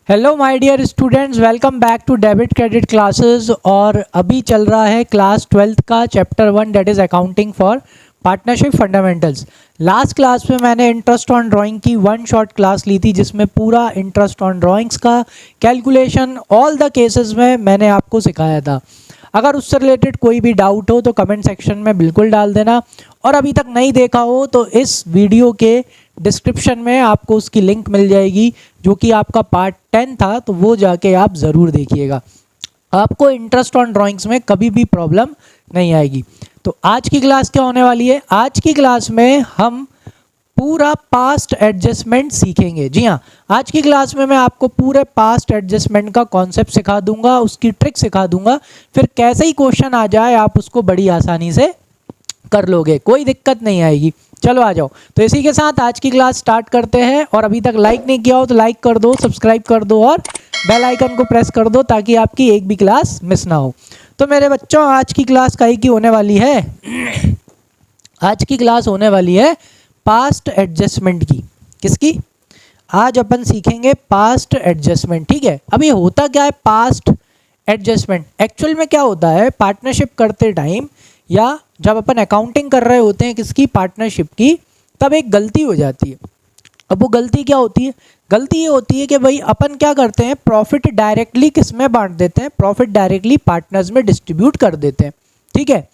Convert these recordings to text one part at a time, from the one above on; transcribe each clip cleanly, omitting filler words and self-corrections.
Hello my dear students, welcome back to debit credit classes. और अभी चल रहा है क्लास 12th का chapter 1 that is accounting for partnership fundamentals. Last class में मैंने इंटरेस्ट ऑन ड्राइंग की वन शॉट क्लास ली थी, जिसमें पूरा इंटरेस्ट ऑन ड्राइंग्स का कैलकुलेशन ऑल द केसेस में मैंने आपको सिखाया था। अगर उससे रिलेटेड कोई भी डाउट हो तो कमेंट सेक्शन में बिल्कुल डाल देना, और अभी तक नहीं देखा हो तो इस वीडियो के डिस्क्रिप्शन में आपको उसकी लिंक मिल जाएगी, जो कि आपका पार्ट 10 था, तो वो जाके आप ज़रूर देखिएगा। आपको इंटरेस्ट ऑन ड्राइंग्स में कभी भी प्रॉब्लम नहीं आएगी। तो आज की क्लास क्या होने वाली है? आज की क्लास में हम पूरा पास्ट एडजस्टमेंट सीखेंगे। जी हाँ, आज की क्लास में मैं आपको पूरे पास्ट एडजस्टमेंट का कॉन्सेप्ट सिखा दूंगा, उसकी ट्रिक सिखा दूंगा। फिर कैसे ही क्वेश्चन आ जाए आप उसको बड़ी आसानी से कर लोगे, कोई दिक्कत नहीं आएगी। चलो आ जाओ। तो इसी के साथ आज की क्लास स्टार्ट करते हैं। और अभी तक लाइक नहीं किया हो तो लाइक कर दो, सब्सक्राइब कर दो और बेल आइकन को प्रेस कर दो, ताकि आपकी एक भी क्लास मिस ना हो। तो मेरे बच्चों, आज की क्लास काहे की होने वाली है? आज की क्लास होने वाली है पास्ट एडजस्टमेंट की। किसकी? आज अपन सीखेंगे पास्ट एडजस्टमेंट। ठीक है, अब ये होता क्या है पास्ट एडजस्टमेंट? एक्चुअल में क्या होता है, पार्टनरशिप करते टाइम या जब अपन अकाउंटिंग कर रहे होते हैं किसकी, पार्टनरशिप की, तब एक गलती हो जाती है। अब वो गलती क्या होती है? गलती ये होती है कि भाई अपन क्या करते हैं, प्रॉफिट डायरेक्टली किस में बांट देते हैं, प्रॉफिट डायरेक्टली पार्टनर्स में डिस्ट्रीब्यूट कर देते हैं। ठीक है,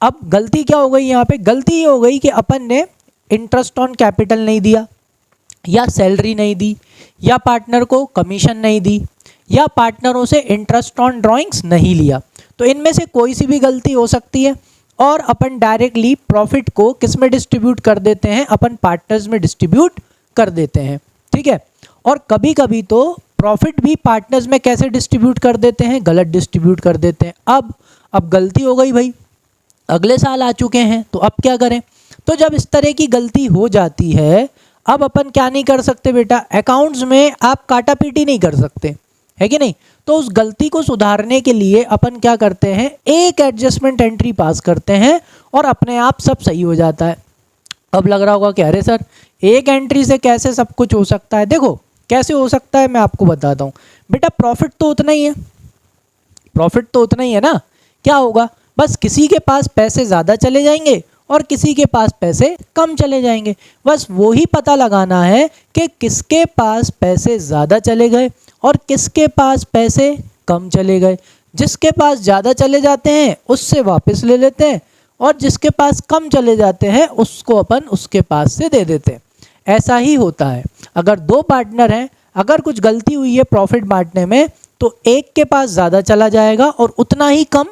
अब गलती क्या हो गई यहाँ पे? गलती ये हो गई कि अपन ने इंटरेस्ट ऑन कैपिटल नहीं दिया, या सैलरी नहीं दी, या पार्टनर को कमीशन नहीं दी, या पार्टनरों से इंटरेस्ट ऑन ड्राइंग्स नहीं लिया। तो इनमें से कोई सी भी गलती हो सकती है, और अपन डायरेक्टली प्रॉफिट को किस में डिस्ट्रीब्यूट कर देते हैं, अपन पार्टनर्स में डिस्ट्रीब्यूट कर देते हैं। ठीक है, और कभी कभी तो प्रॉफिट भी पार्टनर्स में कैसे डिस्ट्रीब्यूट कर देते हैं, गलत डिस्ट्रीब्यूट कर देते हैं। अब गलती हो गई भाई, अगले साल आ चुके हैं, तो अब क्या करें? तो जब इस तरह की गलती हो जाती है, अब अपन क्या नहीं कर सकते बेटा, अकाउंट्स में आप काटा पीटी नहीं कर सकते, है कि नहीं? तो उस गलती को सुधारने के लिए अपन क्या करते हैं, एक एडजस्टमेंट एंट्री पास करते हैं और अपने आप सब सही हो जाता है। अब लग रहा होगा कि अरे सर, एक एंट्री से कैसे सब कुछ हो सकता है? देखो कैसे हो सकता है, मैं आपको बताता हूँ बेटा। प्रॉफिट तो उतना ही है, प्रॉफिट तो उतना ही है ना। क्या होगा, बस किसी के पास पैसे ज़्यादा चले जाएंगे और किसी के पास पैसे कम चले जाएंगे। बस वो ही पता लगाना है कि किसके पास पैसे ज़्यादा चले गए और किसके पास पैसे कम चले गए। जिसके पास ज़्यादा चले जाते हैं उससे वापस ले लेते हैं, और जिसके पास कम चले जाते हैं उसको अपन उसके पास से दे देते हैं। ऐसा ही होता है। अगर दो पार्टनर हैं, अगर कुछ गलती हुई है प्रॉफिट बांटने में, तो एक के पास ज़्यादा चला जाएगा और उतना ही कम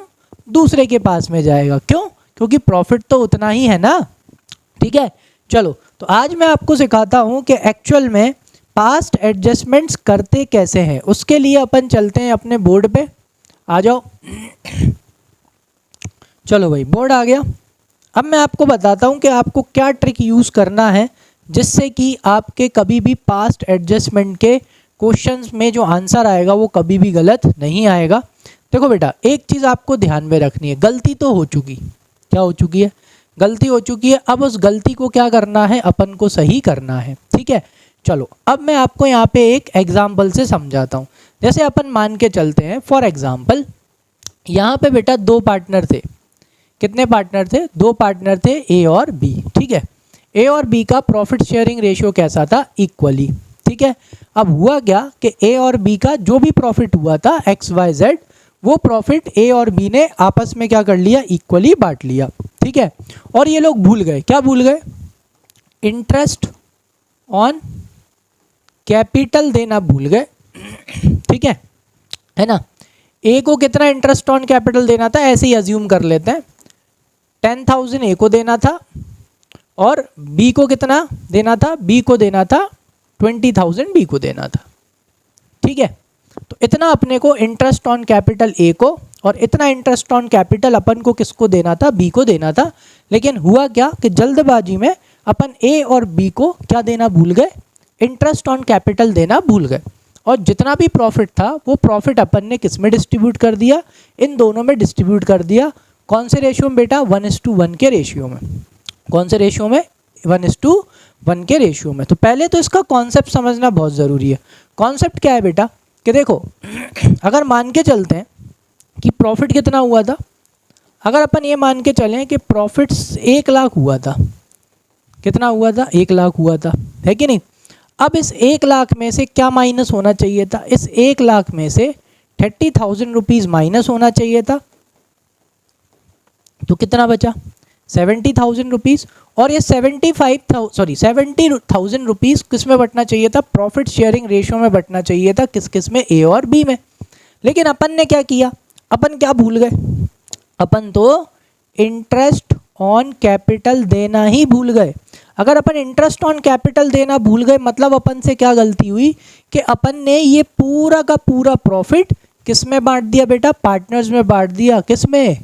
दूसरे के पास में जाएगा। क्यों? क्योंकि प्रॉफिट तो उतना ही है ना। ठीक है, चलो तो आज मैं आपको सिखाता हूँ कि एक्चुअल में पास्ट एडजस्टमेंट्स करते कैसे हैं। उसके लिए अपन चलते हैं अपने बोर्ड पे, आ जाओ। चलो भाई, बोर्ड आ गया। अब मैं आपको बताता हूँ कि आपको क्या ट्रिक यूज़ करना है, जिससे कि आपके कभी भी पास्ट एडजस्टमेंट के क्वेश्चंस में जो आंसर आएगा वो कभी भी गलत नहीं आएगा। देखो बेटा, एक चीज़ आपको ध्यान में रखनी है, गलती तो हो चुकी, क्या हो चुकी है, गलती हो चुकी है। अब उस गलती को क्या करना है, अपन को सही करना है। ठीक है, चलो अब मैं आपको यहाँ पे एक एग्जाम्पल से समझाता हूँ। जैसे अपन मान के चलते हैं, फॉर एग्जाम्पल यहाँ पे बेटा दो पार्टनर थे। कितने पार्टनर थे? दो पार्टनर थे, ए और बी। ठीक है, ए और बी का प्रॉफिट शेयरिंग रेशियो कैसा था? इक्वली। ठीक है, अब हुआ क्या कि ए और बी का जो भी प्रॉफिट हुआ था XYZ, वो प्रॉफिट ए और बी ने आपस में क्या कर लिया, इक्वली बांट लिया। ठीक है, और ये लोग भूल गए, क्या भूल गए? इंटरेस्ट ऑन कैपिटल देना भूल गए। ठीक है ना। ए को कितना इंटरेस्ट ऑन कैपिटल देना था, ऐसे ही अज्यूम कर लेते हैं, 10,000 ए को देना था, और बी को कितना देना था? बी को देना था 20,000 बी को देना था। ठीक है, तो इतना अपने को इंटरेस्ट ऑन कैपिटल ए को, और इतना इंटरेस्ट ऑन कैपिटल अपन को किसको देना था? बी को देना था। लेकिन हुआ क्या कि जल्दबाजी में अपन ए और बी को क्या देना भूल गए? इंटरेस्ट ऑन कैपिटल देना भूल गए, और जितना भी प्रॉफिट था वो प्रॉफिट अपन ने किस में डिस्ट्रीब्यूट कर दिया? इन दोनों में डिस्ट्रीब्यूट कर दिया। कौन से रेशियो में बेटा? 1:1 के रेशियो में। कौन से रेशियो में? 1:1 के रेशियो में। तो पहले तो इसका कॉन्सेप्ट समझना बहुत ज़रूरी है। कॉन्सेप्ट क्या है बेटा? कि देखो अगर मान के चलते हैं कि प्रॉफिट कितना हुआ था, अगर अपन ये मान के चलें कि प्रॉफिट 1 लाख हुआ था, कितना हुआ था, 1 लाख हुआ था, है कि नहीं। अब इस 1 लाख में से क्या माइनस होना चाहिए था, इस 1 लाख में से 30,000 रुपीज़ माइनस होना चाहिए था, तो कितना बचा 70,000 रुपीज़। और ये 70,000 रुपीज़ किस में बटना चाहिए था, प्रॉफिट शेयरिंग रेशियो में बटना चाहिए था, किस किस में, ए और बी में। लेकिन अपन ने क्या किया, अपन क्या भूल गए, अपन तो इंटरेस्ट ऑन कैपिटल देना ही भूल गए। अगर अपन इंटरेस्ट ऑन कैपिटल देना भूल गए मतलब अपन से क्या गलती हुई कि अपन ने ये पूरा का पूरा प्रॉफिट किस में बांट दिया बेटा, पार्टनर्स में बांट दिया, किस में,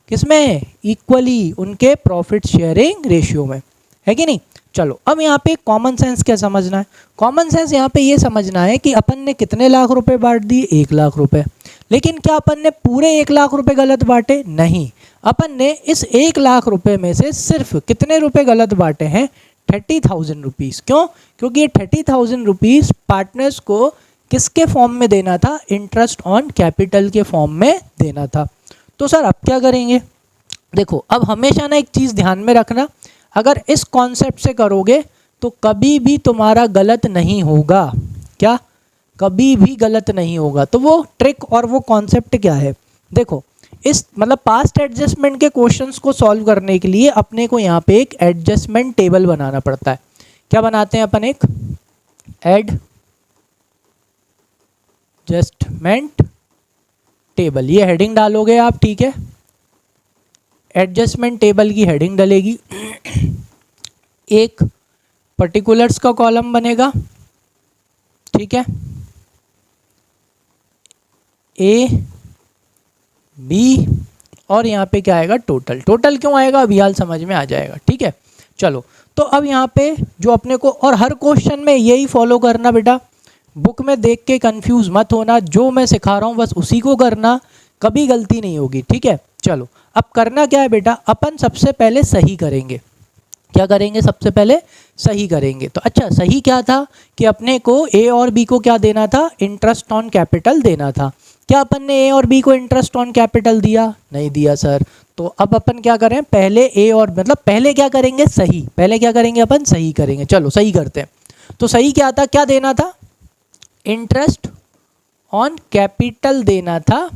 किसमें, इक्वली, उनके प्रॉफिट शेयरिंग रेशियो में, है कि नहीं। चलो अब यहाँ पे कॉमन सेंस क्या समझना है, कॉमन सेंस यहाँ पे ये समझना है कि अपन ने कितने लाख रुपए बांट दिए, 1 लाख रुपए। लेकिन क्या अपन ने पूरे 1 लाख रुपए गलत बांटे, नहीं, अपन ने इस 1 लाख रुपए में से सिर्फ कितने रुपए गलत बांटे हैं, 30,000 रुपीज़। क्यों, क्योंकि ये 30,000 रुपीज़ पार्टनर्स को किसके फॉर्म में देना था, इंटरेस्ट ऑन कैपिटल के फॉर्म में देना था। तो सर अब क्या करेंगे, देखो अब हमेशा ना एक चीज़ ध्यान में रखना, अगर इस कॉन्सेप्ट से करोगे तो कभी भी तुम्हारा गलत नहीं होगा, क्या, कभी भी गलत नहीं होगा। तो वो ट्रिक और वो कॉन्सेप्ट क्या है, देखो इस मतलब पास्ट एडजस्टमेंट के क्वेश्चंस को सॉल्व करने के लिए अपने को यहाँ पे एक एडजस्टमेंट टेबल बनाना पड़ता है। क्या बनाते हैं अपन, एक एडजस्टमेंट टेबल, ये हेडिंग डालोगे आप, ठीक है, एडजस्टमेंट टेबल की हेडिंग डलेगी, एक पर्टिकुलर्स का कॉलम बनेगा, ठीक है, ए बी, और यहाँ पे क्या आएगा, टोटल। टोटल क्यों आएगा अभी हाल समझ में आ जाएगा, ठीक है। चलो तो अब यहाँ पे जो अपने को, और हर क्वेश्चन में यही फॉलो करना बेटा, बुक में देख के कंफ्यूज मत होना, जो मैं सिखा रहा हूँ बस उसी को करना, कभी गलती नहीं होगी, ठीक है। चलो अब करना क्या है बेटा, अपन सबसे पहले सही करेंगे, क्या करेंगे, सबसे पहले सही करेंगे। तो अच्छा सही क्या था कि अपने को ए और बी को क्या देना था, इंटरेस्ट ऑन कैपिटल देना था। क्या अपन ने ए और बी को इंटरेस्ट ऑन कैपिटल दिया, नहीं दिया सर। तो अब अपन क्या करें, पहले ए और मतलब पहले क्या करेंगे, सही, पहले क्या करेंगे अपन, सही करेंगे। चलो सही करते हैं। तो सही क्या था, क्या देना था, इंटरेस्ट ऑन कैपिटल देना था,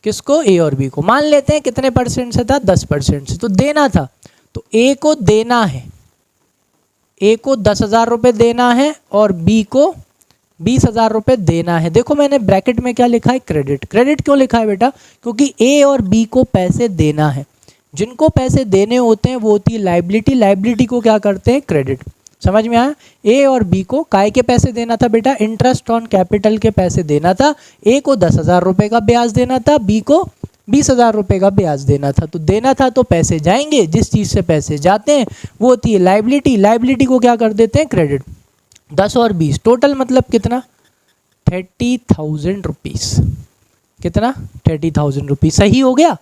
किसको, ए और बी को। मान लेते हैं कितने परसेंट से था, 10% से, तो देना था। तो ए को देना है, ए को 10,000 रुपये देना है और बी को 20,000 रुपये देना है। देखो मैंने ब्रैकेट में क्या लिखा है, क्रेडिट। क्रेडिट क्यों लिखा है बेटा, क्योंकि ए और बी को पैसे देना है, जिनको पैसे देने होते हैं वो होती है लाइबिलिटी, लाइबिलिटी को क्या करते हैं, क्रेडिट। समझ में आया, ए और बी को काय के पैसे देना था बेटा, इंटरेस्ट ऑन कैपिटल के पैसे देना था। ए को 10,000 रुपये का ब्याज देना था, बी को 20,000 रुपये का ब्याज देना था। तो देना था तो पैसे जाएंगे, जिस चीज़ से पैसे जाते हैं वो होती है लाइबिलिटी, लाइबिलिटी को क्या कर देते हैं, क्रेडिट। 10 और 20 टोटल मतलब कितना, 30,000 रुपीज़। कितना, 30,000 रुपीज़। सही हो गया,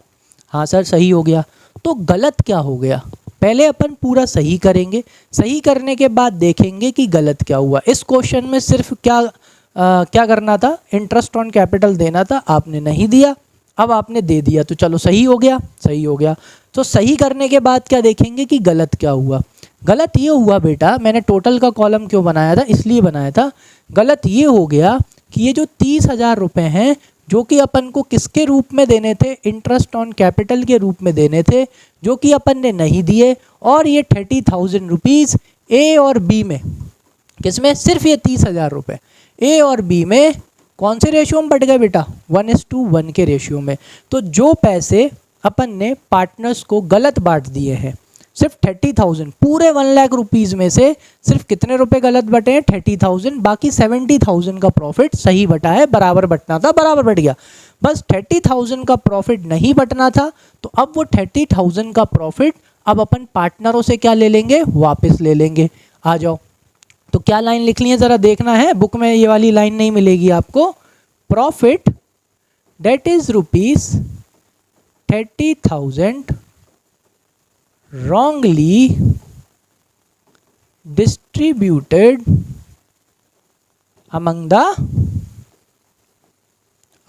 हाँ सर सही हो गया। तो गलत क्या हो गया, पहले अपन पूरा सही करेंगे, सही करने के बाद देखेंगे कि गलत क्या हुआ। इस क्वेश्चन में सिर्फ क्या करना था, इंटरेस्ट ऑन कैपिटल देना था, आपने नहीं दिया, अब आपने दे दिया, तो चलो सही हो गया, सही हो गया। तो सही करने के बाद क्या देखेंगे कि गलत क्या हुआ। गलत ये हुआ बेटा, मैंने टोटल का कॉलम क्यों बनाया था, इसलिए बनाया था, गलत ये हो गया कि ये जो 30,000 रुपये हैं जो कि अपन को किसके रूप में देने थे, इंटरेस्ट ऑन कैपिटल के रूप में देने थे, जो कि अपन ने नहीं दिए। और ये 30,000 रुपीज़ ए और बी में, किसमें, सिर्फ ये 30,000 रुपये ए और बी में कौन से रेशियो में बट गए बेटा, 1:1 के रेशियो में। तो जो पैसे अपन ने पार्टनर्स को गलत बांट दिए हैं, सिर्फ 30,000, पूरे 1 लाख रुपीज़ में से सिर्फ कितने रुपए गलत बटे हैं, 30,000, बाकी 70,000 का प्रॉफिट सही बटा है, बराबर बटना था, बराबर बट गया। बस 30,000 का प्रॉफिट नहीं बटना था, तो अब वो 30,000 का प्रॉफिट अब अपन पार्टनरों से क्या ले लेंगे, वापस ले लेंगे। आ जाओ, तो क्या लाइन लिख ली है ज़रा देखना है, बुक में ये वाली लाइन नहीं मिलेगी आपको। Profit that is ₹30,000 wrongly distributed among the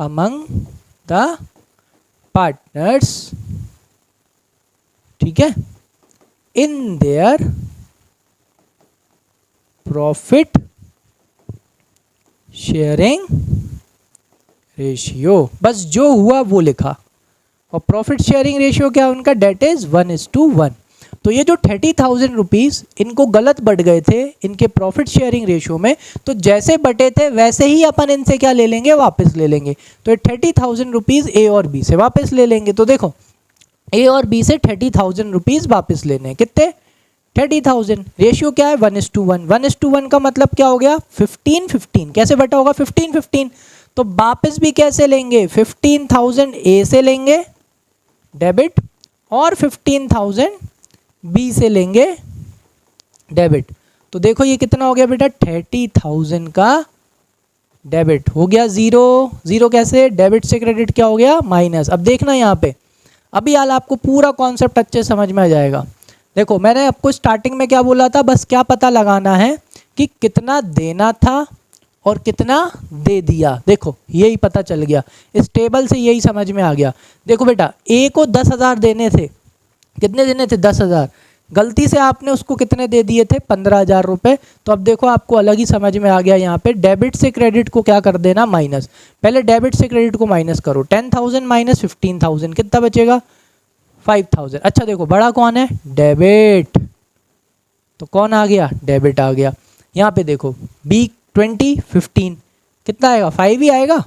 among the partners, ठीक है, in their profit sharing ratio. बस जो हुआ वो लिखा। और प्रॉफिट शेयरिंग रेशियो क्या है उनका, डेट इज 1:1। तो ये जो 30,000 रुपीज़ इनको गलत बढ़ गए थे इनके प्रॉफिट शेयरिंग रेशियो में, तो जैसे बटे थे वैसे ही अपन इनसे क्या ले लेंगे, वापस ले लेंगे। तो ये 30,000 रुपीज़ ए और बी से वापस ले लेंगे। तो देखो ए और बी से 30,000 रुपीज़ वापस लेने हैं, कितने, 30,000। रेशियो क्या है, 1:1। 1:1 का मतलब क्या हो गया, 15-15। कैसे बटा होगा, 15-15। तो वापस भी कैसे लेंगे, 15,000 ए से लेंगे डेबिट और 15,000 बी से लेंगे डेबिट। तो देखो ये कितना हो गया बेटा, 30,000 का डेबिट हो गया, जीरो जीरो कैसे, डेबिट से क्रेडिट क्या हो गया, माइनस। अब देखना यहाँ पे, अभी हाल आपको पूरा कॉन्सेप्ट अच्छे समझ में आ जाएगा। देखो मैंने आपको स्टार्टिंग में क्या बोला था, बस क्या पता लगाना है कि कितना देना था और कितना दे दिया। देखो यही पता चल गया, इस टेबल से यही समझ में आ गया। देखो बेटा ए को 10,000 देने थे, कितने देने थे, 10,000। गलती से आपने उसको कितने दे दिए थे, 15,000 रुपये। तो अब देखो आपको अलग ही समझ में आ गया, यहाँ पे डेबिट से क्रेडिट को क्या कर देना, माइनस। पहले डेबिट से क्रेडिट को माइनस करो, 10,000 माइनस 15,000 कितना बचेगा, 5,000। अच्छा देखो बड़ा कौन है, डेबिट, तो कौन आ गया, डेबिट आ गया। यहाँ पे देखो बी 20-15 कितना आएगा, 5 ही आएगा।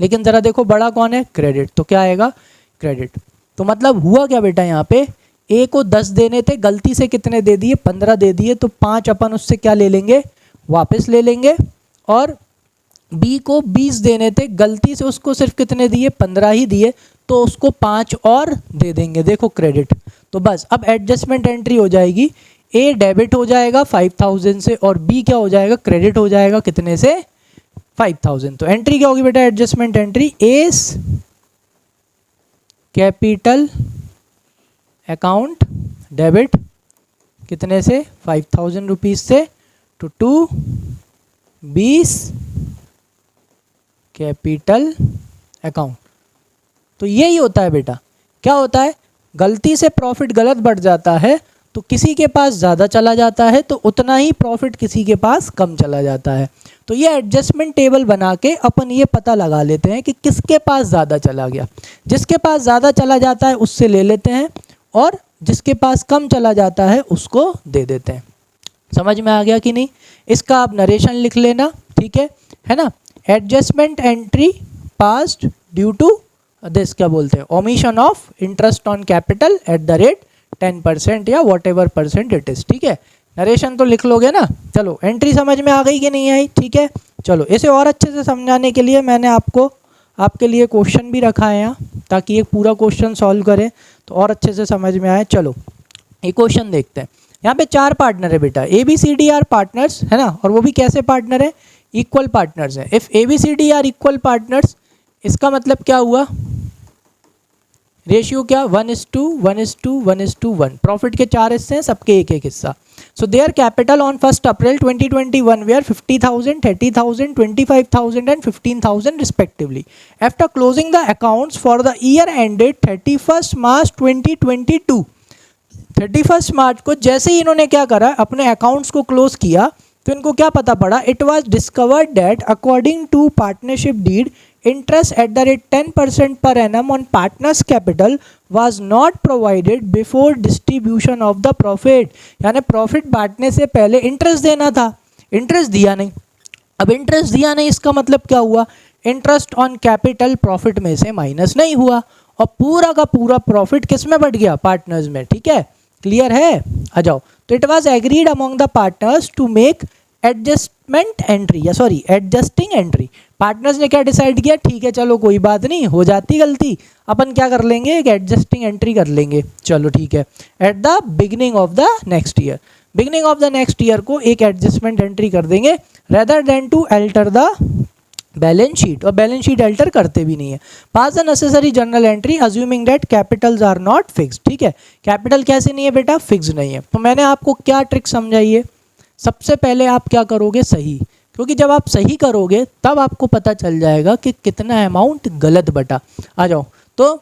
लेकिन ज़रा देखो बड़ा कौन है, क्रेडिट, तो क्या आएगा, क्रेडिट। तो मतलब हुआ क्या बेटा, यहाँ पे ए को 10 देने थे, गलती से कितने दे दिए, 15 दे दिए। तो 5 अपन उससे क्या ले लेंगे, वापस ले लेंगे। और बी को 20 देने थे, गलती से उसको सिर्फ कितने दिए, 15 ही दिए, तो उसको 5 और दे देंगे, देखो क्रेडिट। तो बस अब एडजस्टमेंट एंट्री हो जाएगी, ए डेबिट हो जाएगा 5,000 से और बी क्या हो जाएगा, क्रेडिट हो जाएगा कितने से, 5,000। तो एंट्री क्या होगी बेटा, adjustment entry, S capital account debit कितने से, 5,000 रुपीज़ से, टू 20 कैपिटल अकाउंट। तो यही होता है बेटा, क्या होता है, गलती से प्रॉफिट गलत बढ़ जाता है तो किसी के पास ज़्यादा चला जाता है, तो उतना ही प्रॉफिट किसी के पास कम चला जाता है। तो ये एडजस्टमेंट टेबल बना के अपन ये पता लगा लेते हैं कि किसके पास ज़्यादा चला गया। जिसके पास ज़्यादा चला जाता है उससे ले लेते हैं और जिसके पास कम चला जाता है उसको दे देते हैं। समझ में आ गया कि नहीं, इसका आप नरेशन लिख लेना, ठीक है ना। Adjustment entry passed due to this, क्या बोलते हैं, omission of interest on capital at the rate 10% या whatever percent it is, ठीक है। नरेशन तो लिख लोगे ना। चलो एंट्री समझ में आ गई कि नहीं आई, ठीक है। चलो इसे और अच्छे से समझाने के लिए मैंने आपके लिए क्वेश्चन भी रखा है यहाँ, ताकि ये पूरा क्वेश्चन सॉल्व करें तो और अच्छे से समझ में आए। चलो ये क्वेश्चन देखते हैं। यहाँ पे 4 पार्टनर है बेटा, A B C D are partners, है ना, और वो भी कैसे पार्टनर है, इक्वल पार्टनर्स हैं। If A B C D are equal partners, इसका मतलब क्या हुआ, रेशियो क्या, 1:1:1:1। प्रॉफिट के 4 हिस्से हैं, सबके एक एक हिस्सा। So their capital on 1 April 2021 were 50,000, 30,000, 25,000 and 15,000 respectively. After closing the accounts for the year ended 31 March 2022, 31 मार्च को जैसे ही इन्होंने क्या करा, अपने अकाउंट्स को क्लोज किया, तो इनको क्या पता पड़ा, it was discovered that according to partnership deed interest at the rate 10% per annum on partners capital was not provided before distribution of the profit। यानी प्रॉफिट बांटने से पहले इंटरेस्ट देना था, इंटरेस्ट दिया नहीं। अब इंटरेस्ट दिया नहीं इसका मतलब क्या हुआ, इंटरेस्ट ऑन कैपिटल प्रॉफिट में से माइनस नहीं हुआ और पूरा का पूरा प्रॉफिट किस में बढ़ गया, पार्टनर्स में, ठीक है। क्लियर है, आ जाओ। तो it was agreed among the partners to make adjustment entry या सॉरी एडजस्टिंग एंट्री। पार्टनर्स ने क्या डिसाइड किया, ठीक है चलो कोई बात नहीं, हो जाती गलती, अपन क्या कर लेंगे, एक एडजस्टिंग एंट्री कर लेंगे। चलो ठीक है, at the beginning of the next year, beginning of the next year को एक एडजस्टमेंट एंट्री कर देंगे, rather than to alter the balance sheet. और बैलेंस शीट अल्टर करते भी नहीं है। Pass the necessary journal entry assuming that capitals are not fixed, ठीक है। कैपिटल कैसे नहीं है बेटा, फिक्स नहीं है। तो मैंने आपको क्या ट्रिक समझाई है, सबसे पहले आप क्या करोगे, सही क्योंकि जब आप सही करोगे तब आपको पता चल जाएगा कि कितना अमाउंट गलत बटा। आ जाओ, तो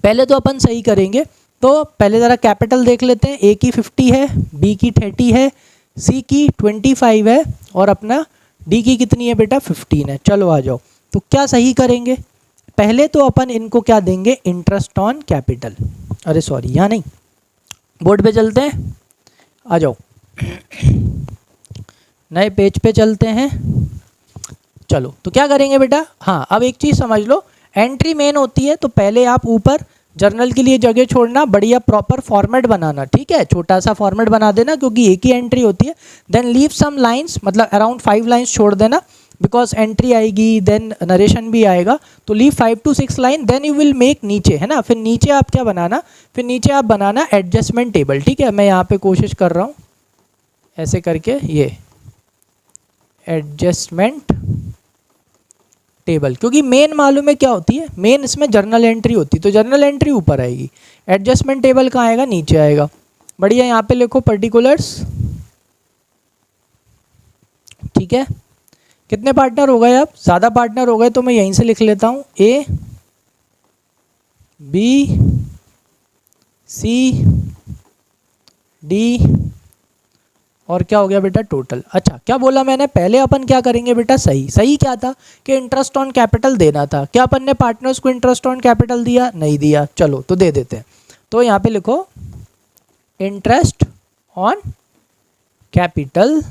पहले तो अपन सही करेंगे। तो पहले ज़रा कैपिटल देख लेते हैं। ए की 50 है, बी की 30 है, सी की 25 है और अपना डी की कितनी है बेटा 15 है। चलो आ जाओ, तो क्या सही करेंगे? पहले तो अपन इनको क्या देंगे, इंटरेस्ट ऑन कैपिटल। अरे सॉरी, यहाँ नहीं, बोर्ड पे चलते हैं, आ जाओ नए पेज पे चलते हैं। चलो, तो क्या करेंगे बेटा, हाँ अब एक चीज़ समझ लो, एंट्री मेन होती है तो पहले आप ऊपर जर्नल के लिए जगह छोड़ना, बढ़िया प्रॉपर फॉर्मेट बनाना, ठीक है, छोटा सा फॉर्मेट बना देना क्योंकि एक ही एंट्री होती है। देन लीव सम लाइंस, मतलब अराउंड 5 लाइंस छोड़ देना, बिकॉज एंट्री आएगी देन नरेशन भी आएगा, तो leave 5 to 6 line. Then you will make नीचे, है ना, फिर नीचे आप क्या बनाना, फिर नीचे आप बनाना एडजस्टमेंट टेबल, ठीक है। मैं यहाँ पे कोशिश कर रहा हूँ ऐसे करके, ये एडजस्टमेंट टेबल, क्योंकि मेन मालूम है क्या होती है, मेन इसमें जर्नल एंट्री होती है, तो जर्नल एंट्री ऊपर आएगी, एडजस्टमेंट टेबल कहाँ आएगा, नीचे आएगा। बढ़िया, यहाँ पे लिखो पर्टिकुलर्स, ठीक है। कितने पार्टनर हो गए? अब ज़्यादा पार्टनर हो गए तो मैं यहीं से लिख लेता हूँ, ए बी सी डी और क्या हो गया बेटा, टोटल। अच्छा, क्या बोला मैंने, पहले अपन क्या करेंगे बेटा, सही। सही क्या था कि इंटरेस्ट ऑन कैपिटल देना था। क्या अपन ने पार्टनर्स को इंटरेस्ट ऑन कैपिटल दिया? नहीं दिया। चलो, तो दे देते हैं। तो यहाँ पे लिखो interest on capital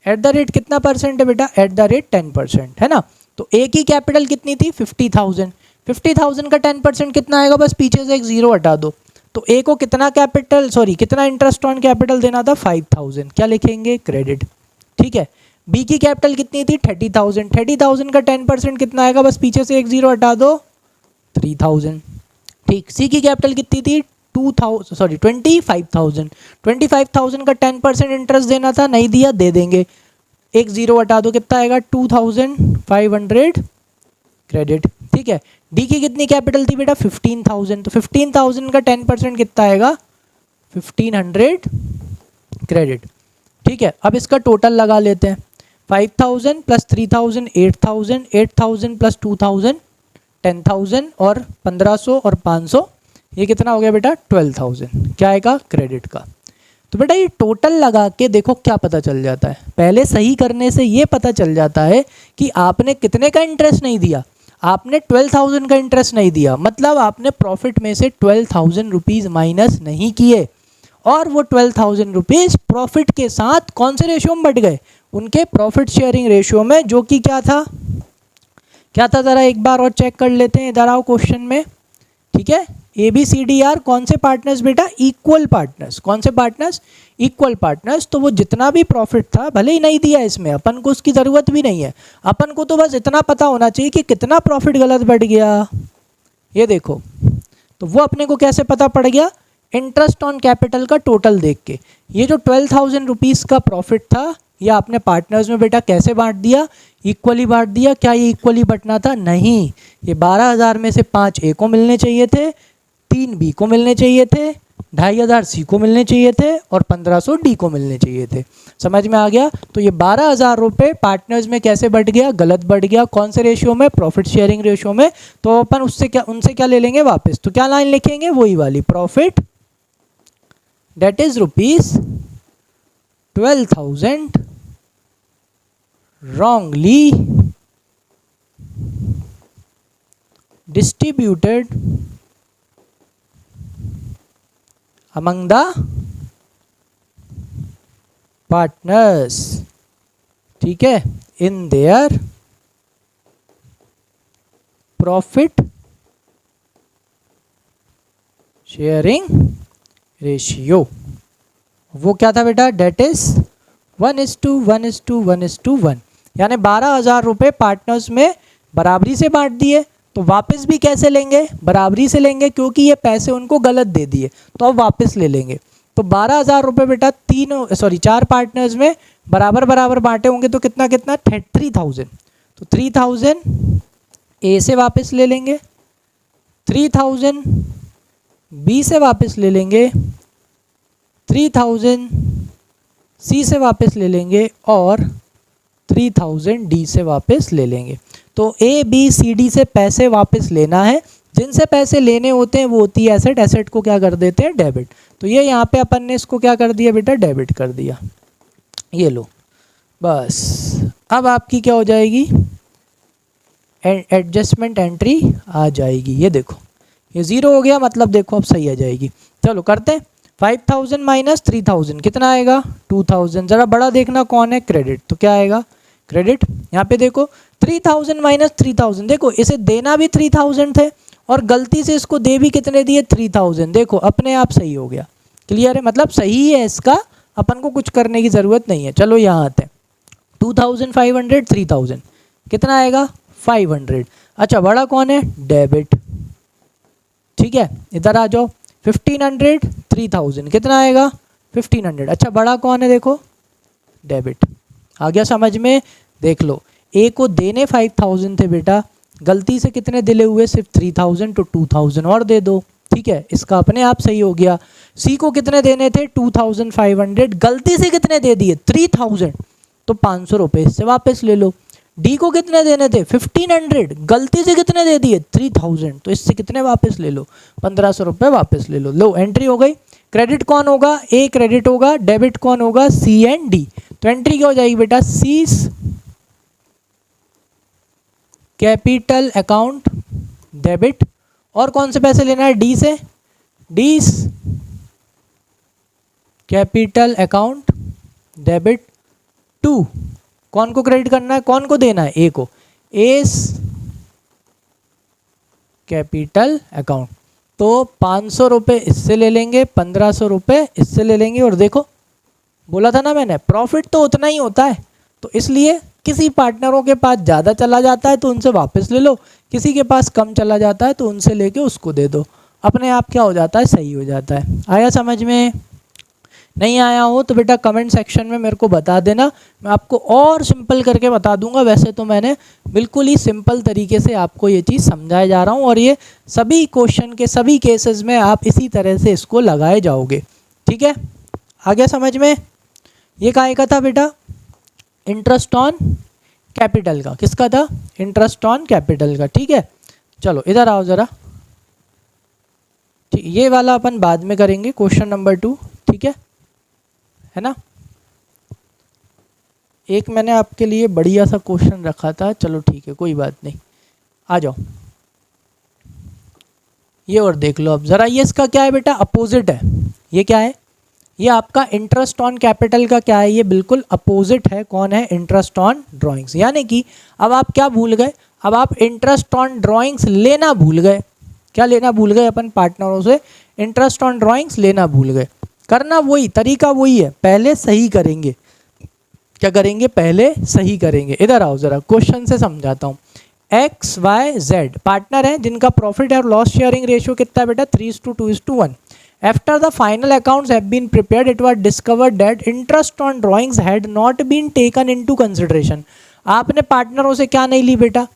at the rate कितना परसेंट है बेटा, एट द रेट 10%, है ना। तो ए की कैपिटल कितनी थी, 50,000। 50,000 का 10% कितना आएगा, बस पीछे से एक जीरो हटा दो। तो ए को कितना कैपिटल, सॉरी कितना इंटरेस्ट ऑन कैपिटल देना था, 5,000। क्या लिखेंगे, क्रेडिट, ठीक है। बी की कैपिटल कितनी थी, 30,000। 30,000 का 10% कितना आएगा, बस पीछे से एक जीरो हटा दो, 3,000, ठीक। सी की कैपिटल कितनी थी, 25,000। 25,000 का 10% इंटरेस्ट देना था, नहीं दिया, दे देंगे, एक जीरो हटा दो, कितना आएगा, 2,500 क्रेडिट, ठीक है। डी की कितनी कैपिटल थी बेटा, 15,000। तो 15,000 का 10% कितना आएगा, 1,500 क्रेडिट, ठीक है। अब इसका टोटल लगा लेते हैं, 5,000 प्लस 3,000 8,000, 8,000 प्लस 2,000 10,000 और 1,500 और 500, ये कितना हो गया बेटा, 12,000। क्या आएगा, क्रेडिट का। तो बेटा ये टोटल लगा के देखो क्या पता चल जाता है, पहले सही करने से ये पता चल जाता है कि आपने कितने का इंटरेस्ट नहीं दिया, आपने 12,000 का इंटरेस्ट नहीं दिया, मतलब आपने प्रॉफिट में से 12,000 रुपीज़ माइनस नहीं किए, और वो 12,000 रुपीज़ प्रॉफिट के साथ कौन से रेशियो में बढ़ गए, उनके प्रॉफिट शेयरिंग रेशियो में, जो कि क्या था, क्या था, ज़रा एक बार और चेक कर लेते हैं, इधर आओ क्वेश्चन में, ठीक है। A B C D are कौन से पार्टनर्स बेटा, इक्वल पार्टनर्स। कौन से पार्टनर्स, इक्वल पार्टनर्स। तो वो जितना भी प्रॉफिट था, भले ही नहीं दिया इसमें, अपन को उसकी ज़रूरत भी नहीं है, अपन को तो बस इतना पता होना चाहिए कि कितना प्रॉफिट गलत बढ़ गया, ये देखो। तो वो अपने को कैसे पता पड़ गया, इंटरेस्ट ऑन कैपिटल का टोटल देख के। ये जो 12,000 रुपीज़ का प्रॉफिट था, ये आपने पार्टनर्स में बेटा कैसे बांट दिया, इक्वली बांट दिया। क्या ये इक्वली बंटना था, नहीं, ये 12,000 में से 5 ए को मिलने चाहिए थे, 3 बी को मिलने चाहिए थे, 2,500 सी को मिलने चाहिए थे और 1,500 डी को मिलने चाहिए थे। समझ में आ गया। तो ये 12,000 रुपये पार्टनर्स में कैसे बढ़ गया, गलत बढ़ गया। कौन से रेशियो में, प्रॉफिट शेयरिंग रेशियो में। तो अपन उनसे क्या ले लेंगे वापस, तो क्या लाइन लिखेंगे, वही वाली, profit that is rupees 12,000 wrongly distributed among the partners, ठीक है, in their profit sharing ratio। वो क्या था बेटा, डेट इज 1:1:1:1, यानी 12,000 रुपये पार्टनर्स में बराबरी से बांट दिए। तो वापस भी कैसे लेंगे, बराबरी से लेंगे, क्योंकि ये पैसे उनको गलत दे दिए, तो अब वापस ले लेंगे। तो 12,000 रुपये बेटा 4 पार्टनर्स में बराबर बराबर बांटे होंगे, तो कितना कितना 3,000। तो 3,000 ए से वापस ले लेंगे, 3,000 बी से वापस ले लेंगे, 3,000 सी से वापस ले लेंगे और 3000 डी से वापस ले लेंगे। तो ए बी सी डी से पैसे वापस लेना है, जिनसे पैसे लेने होते हैं वो होती है एसेट, एसेट को क्या कर देते हैं डेबिट। तो ये यहाँ पे अपन ने इसको क्या कर दिया बेटा, डेबिट कर दिया। ये लो बस, अब आपकी क्या हो जाएगी, एडजस्टमेंट एंट्री आ जाएगी। ये देखो ये 0 हो गया, मतलब देखो अब सही आ जाएगी। चलो करते हैं, 5000 माइनस 3000 कितना आएगा, 2000। ज़रा बड़ा देखना कौन है, क्रेडिट, तो क्या आएगा क्रेडिट। यहाँ पे देखो 3000 माइनस 3000, देखो इसे देना भी 3000 थे और गलती से इसको दे भी कितने दिए 3000, देखो अपने आप सही हो गया। क्लियर है, मतलब सही है इसका, अपन को कुछ करने की ज़रूरत नहीं है। चलो यहाँ आते हैं, 2500 3000 कितना आएगा 500। अच्छा बड़ा कौन है, डेबिट, ठीक है। इधर आ जाओ, 1500 3000 कितना आएगा 1500। अच्छा बड़ा कौन है, देखो डेबिट। आ गया समझ में, देख लो ए को देने 5000 थे बेटा, गलती से कितने दिले हुए, सिर्फ 3000, तो 2000 और दे दो, ठीक है, इसका अपने आप सही हो गया। सी को कितने देने थे 2500, गलती से कितने दे दिए 3000, तो 500 रुपये इससे वापस ले लो। डी को कितने देने थे 1500, गलती से कितने दे दिए 3000, तो इससे कितने वापस ले लो 1500 रुपये वापस ले लो। लो एंट्री हो गई। क्रेडिट कौन होगा, ए क्रेडिट होगा, डेबिट कौन होगा, सी एंड डी। तो एंट्री क्या हो जाएगी बेटा, सीज कैपिटल अकाउंट डेबिट, और कौन से पैसे लेना है, डी से, D's capital account debit to, कौन को क्रेडिट करना है, कौन को देना है, ए को, एस कैपिटल अकाउंट। तो 500 रुपये इससे ले लेंगे, 1500 रुपये इससे ले लेंगे, और देखो बोला था ना मैंने प्रॉफिट तो उतना ही होता है, तो इसलिए किसी पार्टनरों के पास ज़्यादा चला जाता है तो उनसे वापस ले लो, किसी के पास कम चला जाता है तो उनसे लेके उसको दे दो, अपने आप क्या हो जाता है, सही हो जाता है। आया समझ में, नहीं आया हो तो बेटा कमेंट सेक्शन में मेरे को बता देना, मैं आपको और सिंपल करके बता दूंगा। वैसे तो मैंने बिल्कुल ही सिंपल तरीके से आपको ये चीज़ समझाया जा रहा हूँ, और ये सभी क्वेश्चन के सभी केसेस में आप इसी तरह से इसको लगाए जाओगे, ठीक है। आ गया समझ में। ये काहे का था बेटा, इंटरेस्ट ऑन कैपिटल का, किसका था, इंटरेस्ट ऑन कैपिटल का, ठीक है। चलो इधर आओ ज़रा, ठीक, ये वाला अपन बाद में करेंगे, क्वेश्चन नंबर 2, ठीक है ना। एक मैंने आपके लिए बढ़िया सा क्वेश्चन रखा था, चलो ठीक है कोई बात नहीं, आ जाओ ये और देख लो अब ज़रा। ये इसका क्या है बेटा, अपोजिट है। ये क्या है, ये आपका इंटरेस्ट ऑन कैपिटल का क्या है, ये बिल्कुल अपोजिट है। कौन है, इंटरेस्ट ऑन ड्राइंग्स। यानी कि अब आप क्या भूल गए, अब आप इंटरेस्ट ऑन ड्राइंग्स लेना भूल गए। क्या लेना भूल गए, अपन पार्टनरों से इंटरेस्ट ऑन ड्राइंग्स लेना भूल गए। करना वही, तरीका वही है, पहले सही करेंगे। क्या करेंगे, पहले सही करेंगे। इधर आओ ज़रा, क्वेश्चन से समझाता हूँ। एक्स वाई जेड पार्टनर हैं जिनका प्रॉफिट और लॉस शेयरिंग रेशियो कितना है बेटा, 3:2:1। After the final accounts have been prepared, it was discovered that interest on drawings had not been taken into consideration. आपने पार्टनरों से क्या नहीं ली बेटा,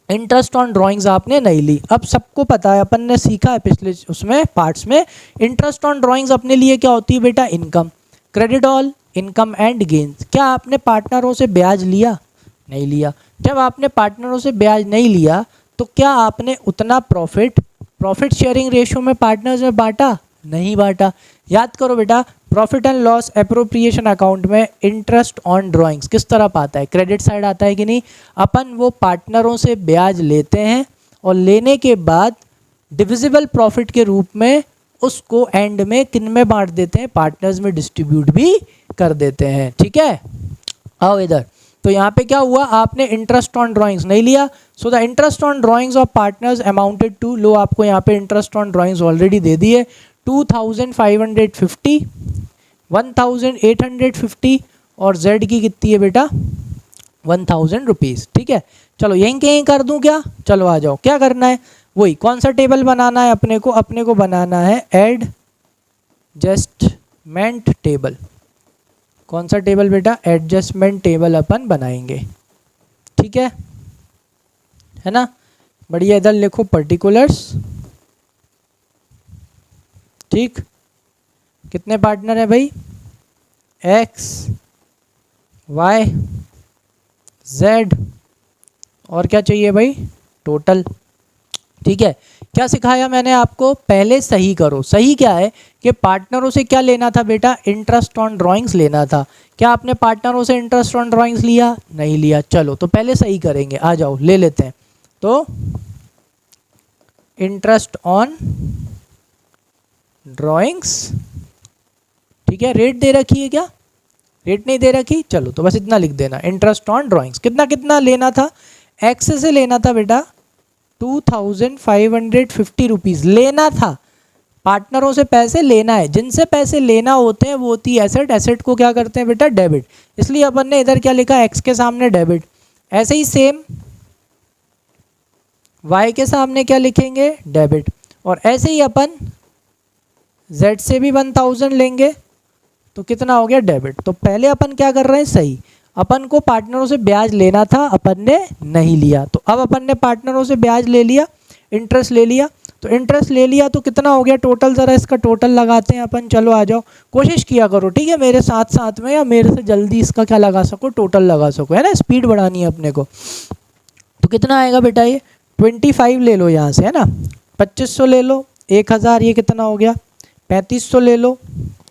इंटरेस्ट ऑन ड्राइंग्स आपने नहीं ली। अब सबको पता है, अपन ने सीखा है पिछले उसमें पार्ट्स में, इंटरेस्ट ऑन ड्राइंग्स अपने लिए क्या होती है बेटा, income. Credit all income and gains. क्या आपने पार्टनरों से ब्याज लिया, नहीं लिया। जब आपने पार्टनरों से ब्याज नहीं लिया तो क्या आपने उतना प्रॉफिट शेयरिंग रेशियो में पार्टनर्स में बांटा, नहीं बांटा। याद करो बेटा, profit and loss appropriation account में इंटरेस्ट ऑन ड्राइंग्स किस तरफ आता है, क्रेडिट साइड आता है कि नहीं। अपन वो पार्टनरों से ब्याज लेते हैं और लेने के बाद डिविजिबल प्रॉफिट के रूप में उसको एंड में किन में बांट देते हैं, पार्टनर्स में डिस्ट्रीब्यूट भी कर देते हैं, ठीक है। आओ इधर, तो यहाँ पे क्या हुआ, आपने इंटरेस्ट ऑन ड्राइंग्स नहीं लिया, so the interest on drawings of partners amounted to, लो आपको यहाँ पे इंटरेस्ट ऑन ड्राइंग्स ऑलरेडी दे दिए, 2550, 1850, और जेड की कितनी है बेटा 1000 रुपीज़, ठीक है। चलो यहीं कहीं कर दूं क्या, चलो आ जाओ, क्या करना है, वही कौन सा टेबल बनाना है अपने को बनाना है एडजस्टमेंट टेबल। कौन सा टेबल बेटा, एडजस्टमेंट टेबल अपन बनाएंगे, ठीक है ना। बढ़िया, इधर लिखो पर्टिकुलर्स, ठीक। कितने पार्टनर है भाई, एक्स वाई Z और क्या चाहिए भाई, टोटल। ठीक है, क्या सिखाया मैंने आपको, पहले सही करो। सही क्या है कि पार्टनरों से क्या लेना था बेटा, इंटरेस्ट ऑन ड्राइंग्स लेना था। क्या आपने पार्टनरों से इंटरेस्ट ऑन ड्राइंग्स लिया, नहीं लिया। चलो तो पहले सही करेंगे, आ जाओ ले लेते हैं। तो इंटरेस्ट ऑन ड्राइंग्स, ठीक है, रेट दे रखी है क्या, रेट नहीं दे रखी, चलो तो बस इतना लिख देना, इंटरेस्ट ऑन ड्राइंग्स। कितना कितना लेना था, एक्स से लेना था बेटा 2550 रुपीज़ लेना था। पार्टनरों से पैसे लेना है, जिनसे पैसे लेना होते हैं वो होती है एसेट। एसेट को क्या करते हैं बेटा, डेबिट। इसलिए अपन ने इधर क्या लिखा, एक्स के सामने डेबिट। ऐसे ही सेम वाई के सामने क्या लिखेंगे, डेबिट। और ऐसे ही अपन जेड से भी 1000 लेंगे तो कितना हो गया, डेबिट। तो पहले अपन क्या कर रहे हैं, सही। अपन को पार्टनरों से ब्याज लेना था, अपन ने नहीं लिया। तो अब अपन ने पार्टनरों से ब्याज ले लिया, इंटरेस्ट ले लिया। तो इंटरेस्ट ले लिया तो कितना हो गया टोटल, ज़रा इसका टोटल लगाते हैं अपन। चलो आ जाओ, कोशिश किया करो, ठीक है, मेरे साथ साथ में, या मेरे से जल्दी इसका क्या लगा सको, टोटल लगा सको, है ना, स्पीड बढ़ानी है अपने को। तो कितना आएगा बेटा, ये 25 ले लो यहाँ से, है ना, 2500 ले लो, 1000, ये कितना हो गया 3500 ले लो।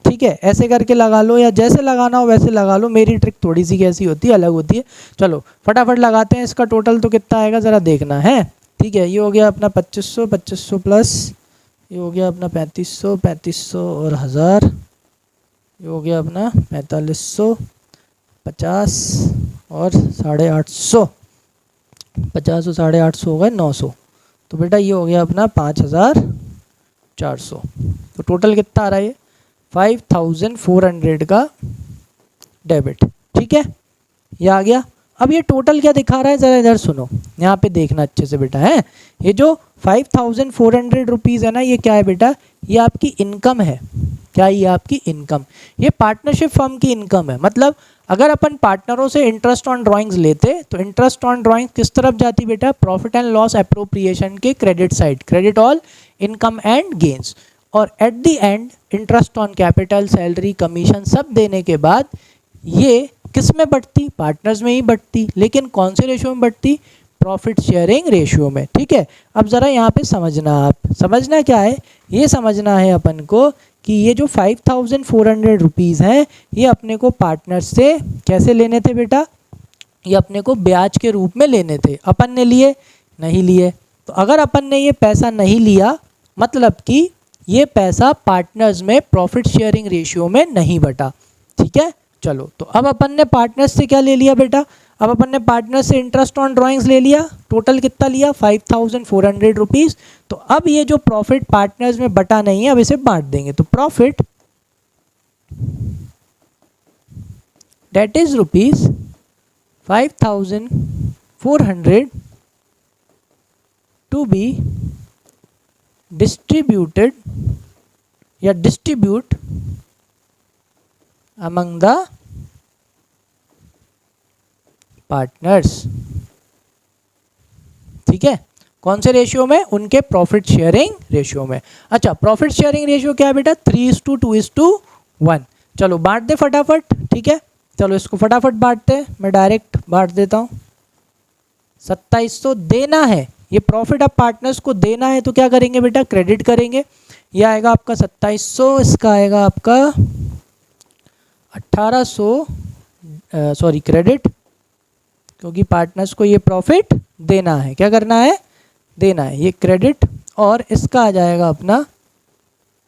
ठीक है, ऐसे करके लगा लो, या जैसे लगाना हो वैसे लगा लो। मेरी ट्रिक थोड़ी सी कैसी होती है, अलग होती है। चलो फटाफट लगाते हैं इसका टोटल, तो कितना आएगा ज़रा देखना है। ठीक है, ये हो गया अपना 2500, 2500 प्लस ये हो गया अपना 3500, 3500 और 1000, ये हो गया अपना 4500, 50 और 850, 50 और 850 हो गए 900। तो बेटा ये हो गया अपना 5400। तो टोटल कितना आ रहा है ये, 5400 का डेबिट। ठीक है, ये आ गया। अब ये टोटल क्या दिखा रहा है, ज़रा इधर सुनो, यहाँ पे देखना अच्छे से बेटा, है ये जो 5400 रुपीज़ है ना, ये क्या है बेटा, ये आपकी इनकम है। क्या ये आपकी इनकम, ये पार्टनरशिप फर्म की इनकम है। मतलब अगर अपन पार्टनरों से इंटरेस्ट ऑन ड्राइंग्स लेते तो इंटरेस्ट ऑन ड्राइंग्स किस तरफ जाती बेटा, प्रॉफिट एंड लॉस एप्रोप्रिएशन के credit side, credit all income and gains. और at the end interest on capital, salary, commission सब देने के बाद ये किस में बढ़ती, पार्टनर्स में ही बढ़ती। लेकिन कौन से रेशियो में बढ़ती, प्रॉफिट शेयरिंग रेशियो में। ठीक है, अब ज़रा यहाँ पे समझना, आप समझना क्या है, ये समझना है अपन को कि ये जो 5400 रुपीज़ हैं, ये अपने को पार्टनर से कैसे लेने थे बेटा, ये अपने को ब्याज के रूप में लेने थे। अपन ने लिए, नहीं लिए। तो अगर अपन ने ये पैसा नहीं लिया, मतलब कि ये पैसा पार्टनर्स में प्रॉफिट शेयरिंग रेशियो में नहीं बटा। ठीक है, चलो तो अब अपन ने पार्टनर्स से क्या ले लिया बेटा, अब अपन ने पार्टनर से इंटरेस्ट ऑन ड्राइंग्स ले लिया। टोटल कितना लिया, 5400 रुपीज़। तो अब ये जो प्रॉफिट पार्टनर्स में बटा नहीं है, अब इसे बांट देंगे। तो profit that is rupees 5400 to be distributed या डिस्ट्रीब्यूट अमंग द पार्टनर्स। ठीक है, कौन से रेशियो में, उनके प्रॉफिट शेयरिंग रेशियो में। अच्छा, प्रॉफिट शेयरिंग रेशियो क्या है बेटा, 3:2:1। चलो बांट दे फटाफट। ठीक है, चलो इसको फटाफट बांटते हैं, मैं डायरेक्ट बांट देता हूँ। 2700 देना है, ये प्रॉफिट अब पार्टनर्स को देना है, तो क्या करेंगे बेटा, क्रेडिट करेंगे। ये आएगा आपका 2700, इसका आएगा आपका 1800, सॉरी क्रेडिट, क्योंकि पार्टनर्स को ये प्रॉफिट देना है। क्या करना है, देना है, ये क्रेडिट। और इसका आ जाएगा अपना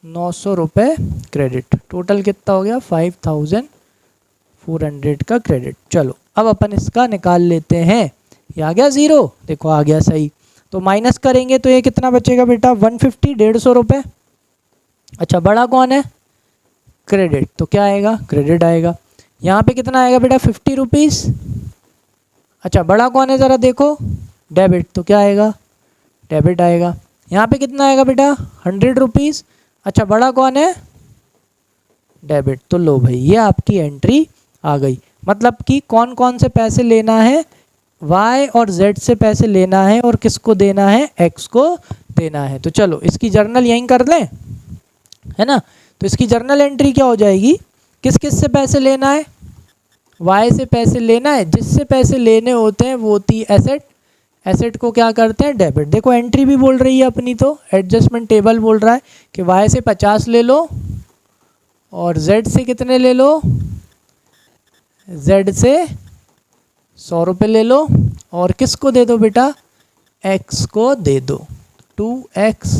900 रुपये क्रेडिट। टोटल कितना हो गया, 5400 का क्रेडिट। चलो अब अपन इसका निकाल लेते हैं। ये आ गया 0, देखो आ गया सही। तो माइनस करेंगे तो ये कितना बचेगा बेटा, 150, 150 रुपये। अच्छा, बड़ा कौन है, क्रेडिट, तो क्या आएगा, क्रेडिट आएगा। यहाँ पे कितना आएगा बेटा, 50 रुपीज़। अच्छा, बड़ा कौन है ज़रा देखो, डेबिट, तो क्या आएगा, डेबिट आएगा। यहाँ पे कितना आएगा बेटा, 100 रुपीज़। अच्छा, बड़ा कौन है, डेबिट। तो लो भाई, ये आपकी एंट्री आ गई। मतलब कि कौन कौन से पैसे लेना है, वाई और जेड से पैसे लेना है, और किसको देना है, एक्स को देना है। तो चलो इसकी जर्नल यहीं कर लें, है ना। तो इसकी जर्नल एंट्री क्या हो जाएगी, किस किस से पैसे लेना है, वाई से पैसे लेना है, जिससे पैसे लेने होते हैं वो होती है एसेट, एसेट को क्या करते हैं डेबिट। देखो एंट्री भी बोल रही है अपनी, तो एडजस्टमेंट टेबल बोल रहा है कि वाई से 50 ले लो और जेड से कितने ले लो, जेड से 100 रुपये ले लो और किसको दे दो बेटा, एक्स को दे दो, 2x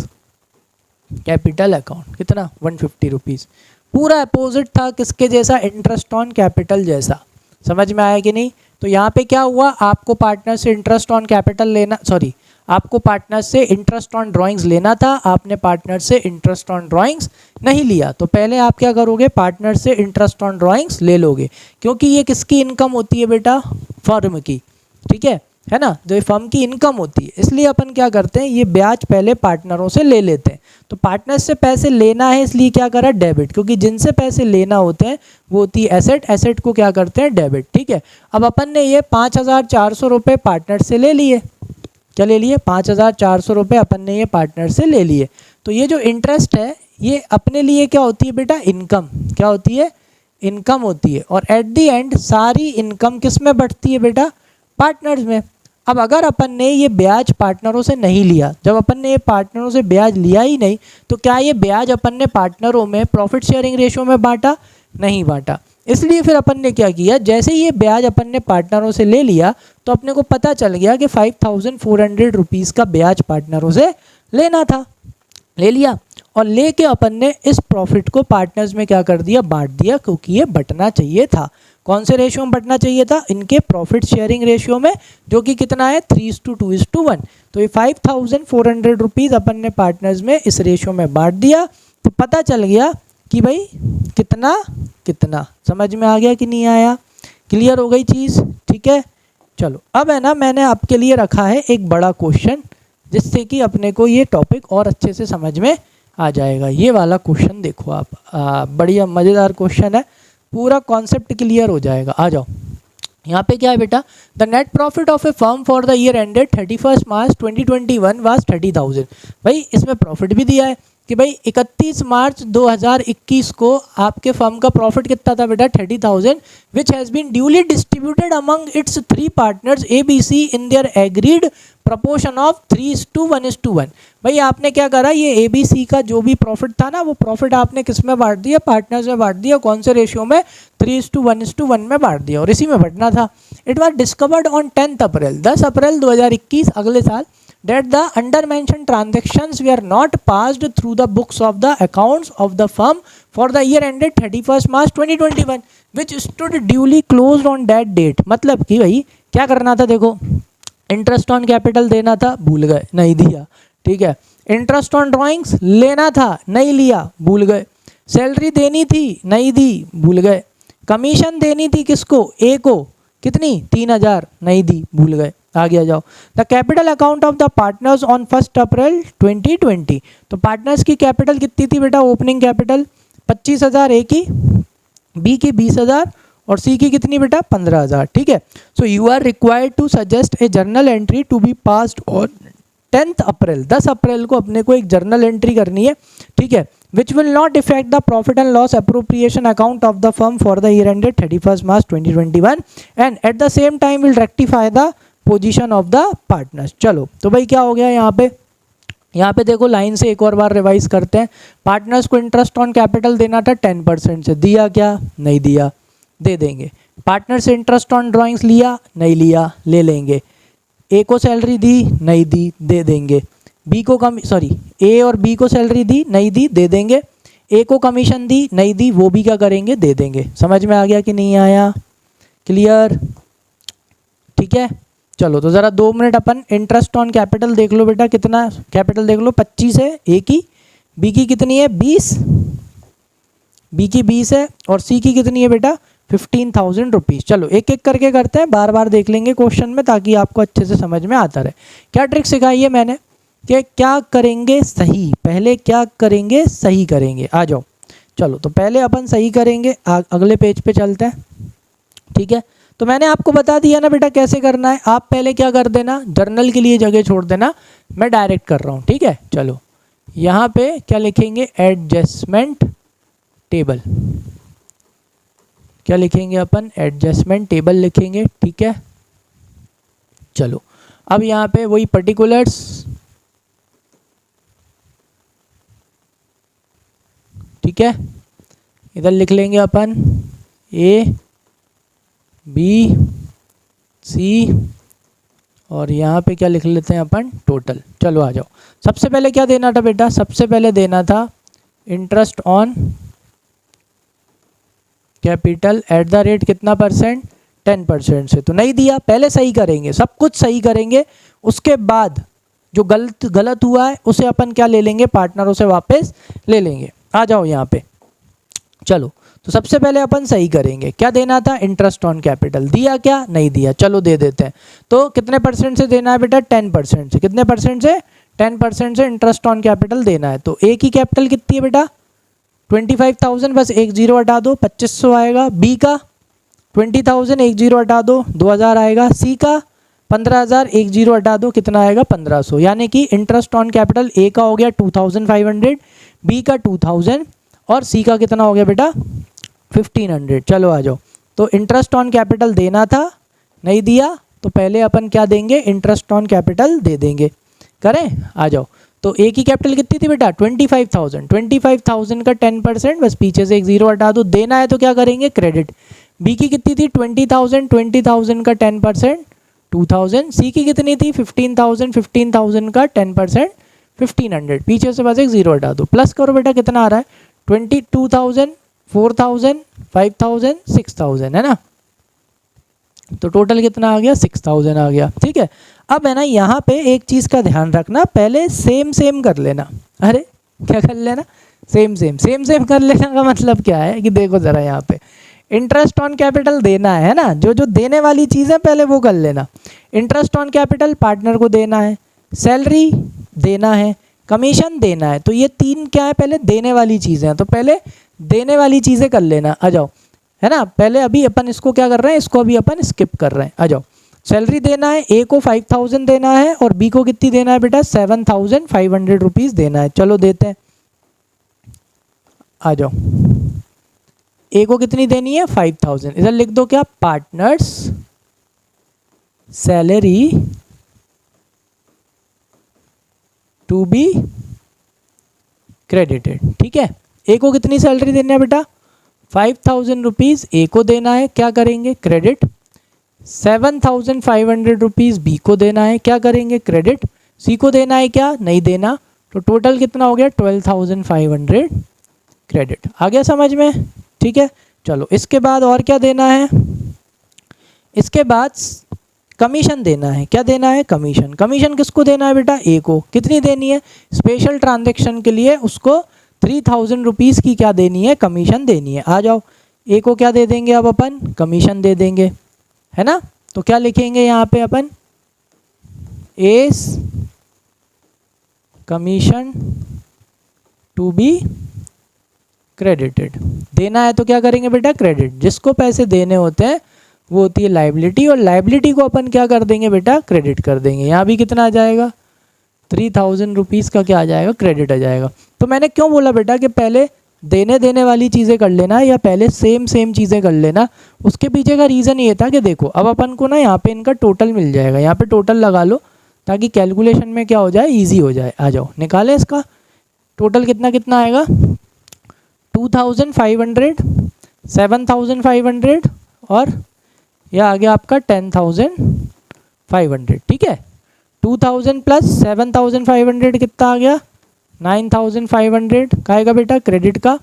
कैपिटल अकाउंट कितना 150 रुपीज़। पूरा अपोजिट था किसके जैसा, इंटरेस्ट ऑन कैपिटल जैसा। समझ में आया कि नहीं। तो यहाँ पे क्या हुआ, आपको पार्टनर से इंटरेस्ट ऑन कैपिटल लेना, सॉरी आपको पार्टनर से इंटरेस्ट ऑन ड्राइंग्स लेना था, आपने पार्टनर से इंटरेस्ट ऑन ड्राइंग्स नहीं लिया। तो पहले आप क्या करोगे, पार्टनर से इंटरेस्ट ऑन ड्राइंग्स ले लोगे, क्योंकि ये किसकी इनकम होती है बेटा, फर्म की, ठीक है ना, जो ये फर्म की इनकम होती है। इसलिए अपन क्या करते हैं, ये ब्याज पहले पार्टनरों से ले लेते हैं। तो पार्टनर से पैसे लेना है इसलिए क्या करा, डेबिट, क्योंकि जिनसे पैसे लेना होते हैं वो होती है एसेट, एसेट को क्या करते हैं डेबिट, ठीक है। अब अपन ने ये 5400 रुपये पार्टनर से ले लिए, क्या ले लिए, 5400 रुपये अपन ने ये पार्टनर से ले लिए। तो ये जो इंटरेस्ट है ये अपने लिए क्या होती है बेटा, इनकम, क्या होती है, इनकम होती है। और एट दी एंड सारी इनकम किस में बढ़ती है बेटा, पार्टनर्स में। अब अगर अपन ने ये ब्याज पार्टनरों से नहीं लिया, जब अपन ने ये पार्टनरों से ब्याज लिया ही नहीं, तो क्या ये ब्याज अपन ने पार्टनरों में प्रॉफिट शेयरिंग रेशियो में बांटा, नहीं बांटा। इसलिए फिर अपन ने क्या किया, जैसे ही ये ब्याज अपन ने पार्टनरों से ले लिया तो अपने को पता चल गया कि 5400 रुपीज़ का ब्याज पार्टनरों से लेना था, ले लिया। और लेके अपन ने इस प्रॉफिट को पार्टनर्स में क्या कर दिया, बांट दिया, क्योंकि ये बंटना चाहिए था। कौन से रेशियो में बंटना चाहिए था, इनके प्रॉफिट शेयरिंग रेशियो में, जो कि कितना है 3:2:1। तो ये 5400 रुपीज़ अपन ने पार्टनर्स में इस रेशियो में बांट दिया। तो पता चल गया कि भाई कितना कितना, समझ में आ गया कि नहीं आया, क्लियर हो गई चीज़, ठीक है। चलो अब है ना, मैंने आपके लिए रखा है एक बड़ा क्वेश्चन, जिससे कि अपने को ये टॉपिक और अच्छे से समझ में आ जाएगा। ये वाला क्वेश्चन देखो आप, बढ़िया मज़ेदार क्वेश्चन है, पूरा कॉन्सेप्ट क्लियर हो जाएगा। आ जाओ, यहाँ पे क्या है बेटा, the net profit of A firm for the year ended 31 March 2021 was 30,000। भाई इसमें प्रॉफिट भी दिया है कि भाई 31 मार्च 2021 को आपके फर्म का प्रॉफिट कितना था बेटा, 30,000, which has been duly distributed among its 3 partners ABC in their agreed proportion of 3:1:1। भाई आपने क्या करा, ये ABC का जो भी प्रॉफिट था ना, वो प्रॉफिट आपने किस में बांट दिया, पार्टनर्स में बांट दिया। कौन से रेशियो में, 3:1:1 में बांट दिया, और इसी में बढ़ना था। It was discovered on 10 April 10 अप्रैल 2021, अगले साल, that the under mentioned transactions were not passed through the books of the accounts of the firm for the year ended 31st March 2021 which stood duly closed on that date। मतलब कि भाई क्या करना था, देखो interest on capital देना था, भूल गए, नहीं दिया, ठीक है। इंटरेस्ट ऑन ड्राइंग्स लेना था, नहीं लिया, भूल गए। सैलरी देनी थी, नहीं दी, भूल गए। कमीशन देनी थी किसको, ए को, कितनी, 3,000, नहीं दी, भूल गए। आगे आ जाओ, the capital account of the partners on 1 अप्रैल 2020। तो पार्टनर्स की कैपिटल कितनी थी बेटा, ओपनिंग कैपिटल 25,000 ए की, बी की 20,000 और सी की कितनी बेटा, 15,000, ठीक है। So you are required to suggest a journal entry to be passed on 10 April 10 April को अपने को एक जर्नल एंट्री करनी है, ठीक है, which will not affect the profit and loss appropriation account of the firm for the year ended 31st March 2021 and at the same time will rectify the position of the partners। चलो तो भाई क्या हो गया यहाँ पे देखो line से एक और बार रिवाइज करते हैं। पार्टनर्स को इंटरेस्ट ऑन कैपिटल देना था 10% से, दिया क्या, नहीं दिया, दे देंगे। पार्टनर से इंटरेस्ट ऑन ड्राइंग्स लिया, नहीं लिया, ले लेंगे। ए को सैलरी दी, नहीं दी, दे देंगे। बी को ए और बी को सैलरी दी, नहीं दी, दे देंगे। ए को कमीशन दी, नहीं दी, वो भी क्या करेंगे, दे देंगे। समझ में आ गया कि नहीं आया, क्लियर, ठीक है। चलो तो ज़रा 2 minute upon interest on capital देख लो बेटा, कितना कैपिटल देख लो, 25 है ए की, बी की कितनी है 20, बी की 20 है और सी की कितनी है बेटा 15,000 रुपीज़। चलो एक एक करके करते हैं, बार बार देख लेंगे क्वेश्चन में ताकि आपको अच्छे से समझ में आता रहे। क्या ट्रिक सिखाई है मैंने कि क्या करेंगे सही, पहले क्या करेंगे, सही करेंगे। आ जाओ, चलो तो पहले अपन सही करेंगे, अगले पेज पे चलते हैं, ठीक है। तो मैंने आपको बता दिया ना बेटा कैसे करना है, आप पहले क्या कर देना, जर्नल के लिए जगह छोड़ देना, मैं डायरेक्ट कर रहा हूँ, ठीक है। चलो यहाँ पे क्या लिखेंगे, एडजस्टमेंट टेबल, क्या लिखेंगे अपन, एडजस्टमेंट टेबल लिखेंगे, ठीक है। चलो अब यहाँ पे वही पर्टिकुलर्स, ठीक है, इधर लिख लेंगे अपन ए बी सी और यहाँ पे क्या लिख लेते हैं अपन, टोटल। चलो आ जाओ, सबसे पहले क्या देना था बेटा, सबसे पहले देना था interest on capital at the rate कितना परसेंट, 10% से। तो नहीं दिया, पहले सही करेंगे, सब कुछ सही करेंगे, उसके बाद जो गलत हुआ है उसे अपन क्या ले लेंगे, पार्टनरों से वापस ले लेंगे। आ जाओ यहाँ पे, चलो तो सबसे पहले अपन सही करेंगे, क्या देना था, इंटरेस्ट ऑन कैपिटल। दिया क्या, नहीं दिया, चलो दे देते हैं। तो कितने परसेंट से देना है बेटा, 10% से। कितने परसेंट से, 10% से इंटरेस्ट ऑन कैपिटल देना है। तो ए की कैपिटल कितनी है बेटा, 25,000, बस एक जीरो हटा दो, 2500 आएगा। बी का 20,000, एक जीरो हटा दो, 2,000 आएगा। सी का 15,000, एक जीरो हटा दो, कितना आएगा, 1,500। यानी कि इंटरेस्ट ऑन कैपिटल ए का हो गया 2,500, बी का 2,000 और सी का कितना हो गया बेटा, 1,500। चलो आ जाओ, तो इंटरेस्ट ऑन कैपिटल देना था, नहीं दिया, तो पहले अपन क्या देंगे, इंटरेस्ट ऑन कैपिटल दे देंगे। करें, आ जाओ। तो ए की कैपिटल कितनी थी बेटा, 25,000, 25,000 का 10%, बस पीछे से एक जीरो हटा दो। देना है तो क्या करेंगे, क्रेडिट। बी की कितनी थी, 20,000, 20,000 का 10%, 2,000। सी की कितनी थी, 15,000, 15,000 का 10%, 1,500। पीछे से बस एक जीरो हटा दो, प्लस करो बेटा, कितना आ रहा है, 22,000, 4,000, 5,000, 6,000, है ना। तो टोटल कितना आ गया, 6,000 आ गया, ठीक है। अब है ना, यहाँ पे एक चीज़ का ध्यान रखना, पहले सेम सेम कर लेना। अरे क्या कर लेना, सेम सेम। सेम सेम कर लेना का मतलब क्या है कि देखो ज़रा, यहाँ पे इंटरेस्ट ऑन कैपिटल देना है ना, जो जो देने वाली चीज़ है पहले वो कर लेना। इंटरेस्ट ऑन कैपिटल पार्टनर को देना है, सैलरी देना है, कमीशन देना है। तो ये तीन क्या है, पहले देने वाली चीज़ें हैं, तो पहले देने वाली चीज़ें कर लेना। आ जाओ, है ना, पहले अभी अपन इसको क्या कर रहे हैं, इसको अभी अपन स्किप कर रहे हैं। आ जाओ, सैलरी देना है, ए को 5,000 देना है और बी को कितनी देना है बेटा, 7,500 रुपीज़ देना है। चलो देते हैं, आ जाओ। ए को कितनी देनी है, 5,000। इधर लिख दो क्या, partners salary to be credited, ठीक है। ए को कितनी सैलरी देनी है बेटा, 5,000 रुपीज़ ए को देना है, क्या करेंगे, क्रेडिट। 7,500 रुपीज़ बी को देना है, क्या करेंगे, क्रेडिट। सी को देना है क्या, नहीं देना। तो टोटल कितना हो गया, 12,500 क्रेडिट। आ गया समझ में, ठीक है। चलो इसके बाद और क्या देना है, इसके बाद कमीशन देना है। क्या देना है, कमीशन। कमीशन किसको देना है बेटा, ए को। कितनी देनी है, स्पेशल ट्रांजैक्शन के लिए उसको 3,000 रुपीज़ की क्या देनी है, कमीशन देनी है। आ जाओ, ए को क्या दे देंगे अब अपन, कमीशन दे देंगे, है ना। तो क्या लिखेंगे यहाँ पे अपन, as commission to be credited. देना है तो क्या करेंगे बेटा, क्रेडिट। जिसको पैसे देने होते हैं वो होती है लाइबिलिटी, और लाइबिलिटी को अपन क्या कर देंगे बेटा, क्रेडिट कर देंगे। यहाँ भी कितना आ जाएगा, 3,000 रुपीज़ का क्या आ जाएगा, क्रेडिट आ जाएगा। तो मैंने क्यों बोला बेटा कि पहले देने वाली चीज़ें कर लेना या पहले सेम सेम चीज़ें कर लेना, उसके पीछे का रीज़न ये था कि देखो अब अपन को ना यहाँ पे इनका टोटल मिल जाएगा। यहाँ पे टोटल लगा लो ताकि कैलकुलेशन में क्या हो जाए, ईजी हो जाए। आ जाओ निकालें इसका टोटल, कितना कितना आएगा, 2,500, 7,500 और यह आ गया आपका 10,500, ठीक है। 2,000 प्लस 7,500 कितना आ गया, 9,500 का आएगा बेटा क्रेडिट का।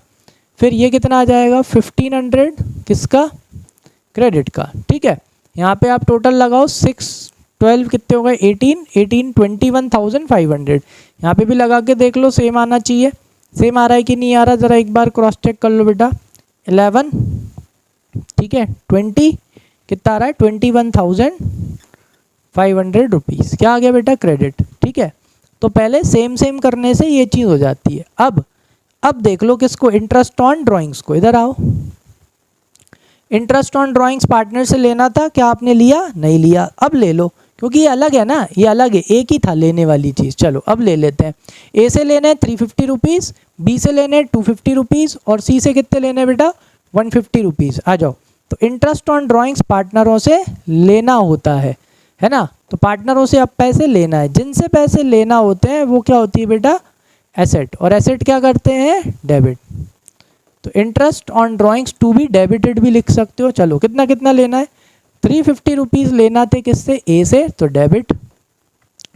फिर ये कितना आ जाएगा, 1,500 किसका, क्रेडिट का, ठीक है। यहाँ पे आप टोटल लगाओ, 6, 12 कितने हो गए, 18, 21,500। यहाँ पे भी लगा के देख लो, सेम आना चाहिए। सेम आ रहा है कि नहीं आ रहा, ज़रा एक बार क्रॉस चेक कर लो बेटा। 11, ठीक है, 20 कितना आ रहा है, 21,500 रुपीज़ क्या आ गया बेटा, क्रेडिट, ठीक है। तो पहले सेम सेम करने से ये चीज़ हो जाती है। अब देख लो किसको, इंटरेस्ट ऑन ड्राइंग्स को। इधर आओ, इंटरेस्ट ऑन ड्राइंग्स पार्टनर से लेना था, क्या आपने लिया, नहीं लिया। अब ले लो क्योंकि ये अलग है ना, ये अलग है, एक ही था लेने वाली चीज़। चलो अब ले लेते हैं। ए से लेने 350 रुपीज़, बी से लेने 250 रुपीज़ और सी से कितने लेने बेटा, 150 रुपीज़। आ जाओ, तो इंटरेस्ट ऑन ड्राइंग्स पार्टनरों से लेना होता है ना। तो पार्टनरों से अब पैसे लेना है, जिनसे पैसे लेना होते हैं वो क्या होती है बेटा, एसेट, और एसेट क्या करते हैं, डेबिट। तो interest on drawings to be debited भी लिख सकते हो। चलो कितना कितना लेना है, 350 रुपीज़ लेना थे किससे, ए से, तो डेबिट।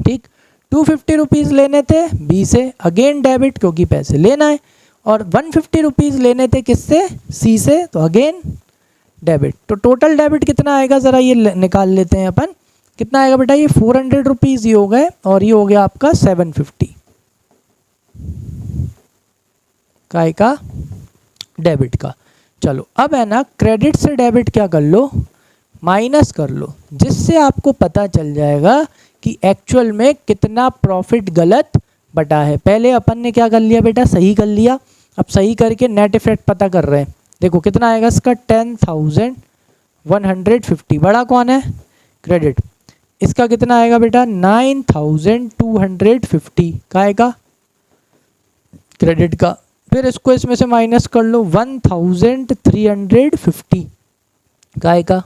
ठीक, 250 रुपीज़ लेने थे बी से, अगेन डेबिट क्योंकि पैसे लेना है। और 150 रुपीज़ लेने थे किससे, सी से, तो अगेन डेबिट। तो टोटल डेबिट कितना आएगा, ज़रा ये निकाल लेते हैं अपन। कितना आएगा बेटा, ये 400 रुपीज़ ये हो गए, और ये हो गया आपका 750 का डेबिट का। चलो अब है ना, क्रेडिट से डेबिट क्या कर लो, माइनस कर लो, जिससे आपको पता चल जाएगा कि एक्चुअल में कितना प्रॉफिट गलत बटा है। पहले अपन ने क्या कर लिया बेटा, सही कर लिया। अब सही करके नेट इफेक्ट पता कर रहे हैं। देखो कितना आएगा इसका, 10,150। बड़ा कौन है, क्रेडिट। इसका कितना आएगा बेटा, 9,250 का आएगा क्रेडिट का। फिर इसको इसमें से माइनस कर लो, 1,350 का आएगा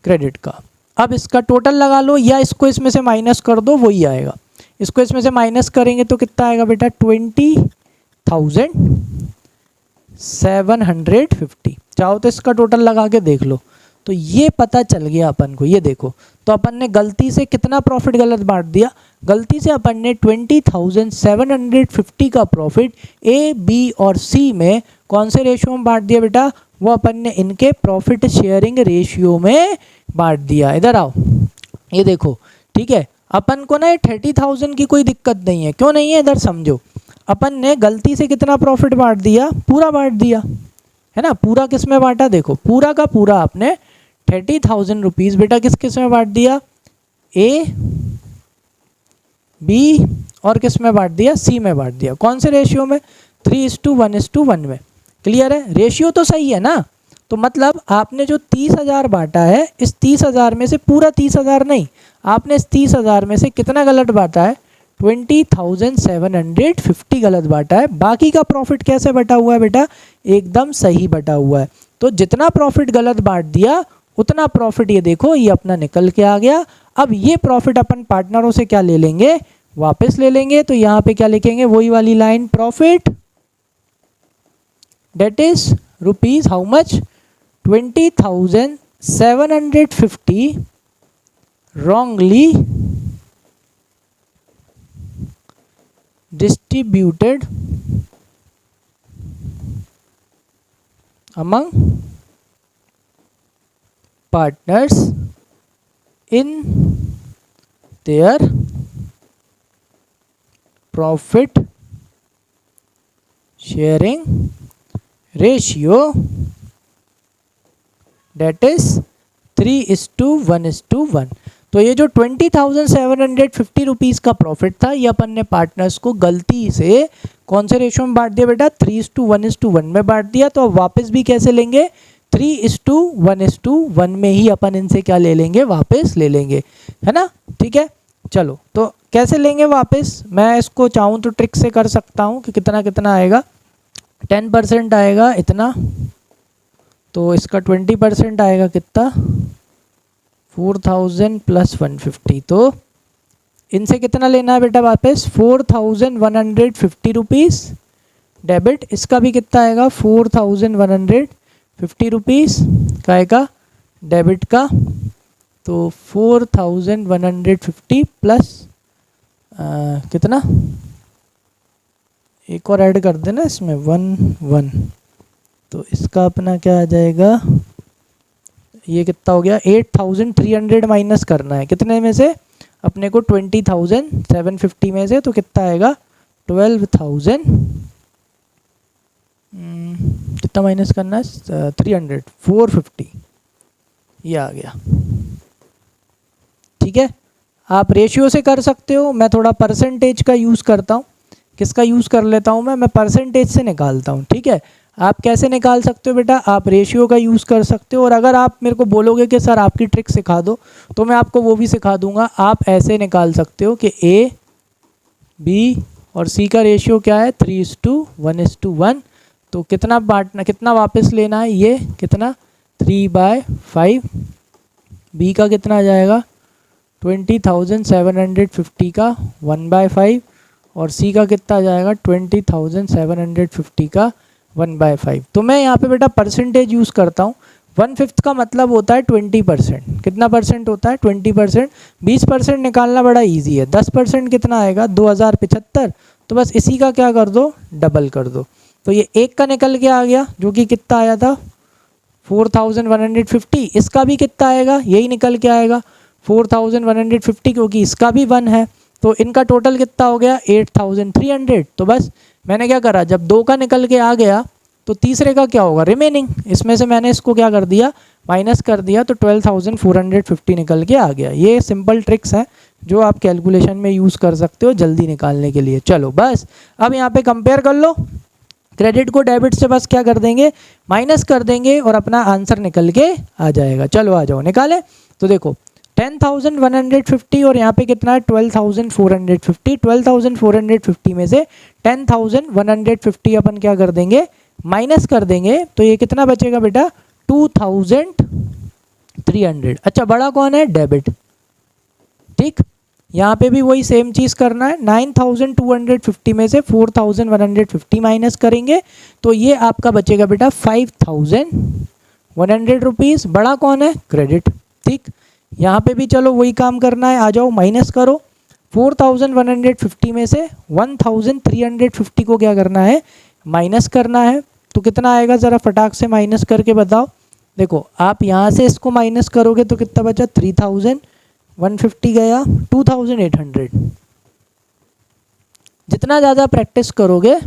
क्रेडिट का। अब इसका टोटल लगा लो, या इसको इसमें से माइनस कर दो, वही आएगा। इसको इसमें से माइनस करेंगे तो कितना आएगा बेटा, 20,750। चाहो तो इसका टोटल लगा के देख लो। तो ये पता चल गया अपन को, ये देखो। तो अपन ने गलती से कितना प्रॉफिट गलत बांट दिया, गलती से अपन ने 20,750 का प्रॉफिट ए, बी और सी में कौन से रेशियो में बांट दिया बेटा, वो अपन ने इनके प्रॉफिट शेयरिंग रेशियो में बांट दिया। इधर आओ, ये देखो, ठीक है। अपन को ना ये 30,000 की कोई दिक्कत नहीं है, क्यों नहीं है, इधर समझो। अपन ने गलती से कितना प्रॉफिट बांट दिया, पूरा बांट दिया, है ना। पूरा किस में बांटा, देखो पूरा का पूरा आपने 30,000 रुपीज़ बेटा किस किस में बांट दिया, ए, बी और किस में बांट दिया, सी में बांट दिया। कौन से रेशियो में, 3:1:1 में। क्लियर है, रेशियो तो सही है ना। तो मतलब आपने जो 30,000 बांटा है, इस 30,000 में से पूरा 30,000 नहीं, आपने इस 30,000 में से कितना गलत बांटा है, 20,750 गलत बांटा है। बाकी का प्रॉफिट कैसे बटा हुआ है बेटा, एकदम सही बटा हुआ है। तो जितना प्रॉफिट गलत बांट दिया उतना प्रॉफिट ये देखो ये अपना निकल के आ गया। अब ये प्रॉफिट अपन पार्टनरों से क्या ले लेंगे, वापस ले लेंगे। तो यहाँ पे क्या लिखेंगे, वही वाली line, profit that is rupees how much, 20,750 wrongly distributed among partners in their profit sharing ratio, that is 3:1:1। तो ये जो 20,750 रुपीज़ का प्रॉफिट था, ये अपन ने पार्टनर्स को गलती से कौन से रेशियो में बांट दिया बेटा, 3:1:1 में बांट दिया। तो अब वापस भी कैसे लेंगे, 3:1:1 में ही अपन इनसे क्या ले लेंगे, वापस ले लेंगे, है ना। ठीक है, चलो तो कैसे लेंगे वापस, मैं इसको चाहूँ तो ट्रिक से कर सकता हूँ कि कितना कितना आएगा, 10% आएगा इतना, तो इसका 20% आएगा कितना, 4,000 + 150। तो इनसे कितना लेना है बेटा वापस, 4,150 रुपीज़ डेबिट। इसका भी कितना आएगा, 4,150 रुपीज़ का आएगा डेबिट का। तो 4,150 प्लस कितना, एक और ऐड कर देना इसमें, 1 तो इसका अपना क्या आ जाएगा, ये कितना हो गया, 8,300 माइनस करना है कितने में से, अपने को 20,750 में से। तो कितना आएगा, 12,000 कितना माइनस करना है, 300, 450 ये आ गया। ठीक है, आप रेशियो से कर सकते हो, मैं थोड़ा परसेंटेज का यूज़ करता हूँ। किसका यूज़ कर लेता हूँ मैं परसेंटेज से निकालता हूँ। ठीक है, आप कैसे निकाल सकते हो बेटा, आप रेशियो का यूज़ कर सकते हो। और अगर आप मेरे को बोलोगे कि सर आपकी ट्रिक सिखा दो, तो मैं आपको वो भी सिखा दूंगा। आप ऐसे निकाल सकते हो कि ए, बी और सी का रेशियो क्या है, 3:1:1। तो कितना बांटना, कितना वापस लेना है, ये कितना 3/5, बी का कितना आ जाएगा 20,750 का 1/5, और सी का कितना आ जाएगा 20,750 का 1/5। तो मैं यहाँ पे बेटा परसेंटेज यूज़ करता हूँ। 1/5 का मतलब होता है 20%। कितना परसेंट होता है 20%। 20% निकालना बड़ा इजी है। 10% कितना आएगा 2075। तो बस इसी का क्या कर दो, डबल कर दो। तो ये एक का निकल के आ गया जो कि कितना आया था 4150। इसका भी कितना आएगा, यही निकल के आएगा 4150, क्योंकि इसका भी 1 है। तो इनका टोटल कितना हो गया 8300। तो बस मैंने क्या करा, जब 2 का निकल के आ गया तो तीसरे का क्या होगा रिमेनिंग, इसमें से मैंने इसको क्या कर दिया माइनस कर दिया, तो 12,450 निकल के आ गया। ये सिंपल ट्रिक्स है जो आप कैलकुलेशन में यूज़ कर सकते हो जल्दी निकालने के लिए। चलो बस अब यहाँ पे कंपेयर कर लो, क्रेडिट को डेबिट से बस क्या कर देंगे माइनस कर देंगे और अपना आंसर निकल के आ जाएगा। चलो आ जाओ निकाले। तो देखो 10,150 और यहाँ पे कितना है 12,450। 12,450 में से 10,150 अपन क्या कर देंगे माइनस कर देंगे, तो ये कितना बचेगा बेटा 2,300। अच्छा बड़ा कौन है डेबिट, ठीक। यहाँ पे भी वही सेम चीज़ करना है। 9,250 में से 4,150 माइनस करेंगे, तो ये आपका बचेगा बेटा 5,100 रुपीज़। बड़ा कौन है क्रेडिट, ठीक। यहाँ पे भी चलो वही काम करना है, आ जाओ माइनस करो। 4,150 में से 1,350 को क्या करना है माइनस करना है। तो कितना आएगा ज़रा फटाक से माइनस करके बताओ। देखो आप यहाँ से इसको माइनस करोगे तो कितना बचा 3,150 गया 2,800। जितना ज़्यादा प्रैक्टिस करोगे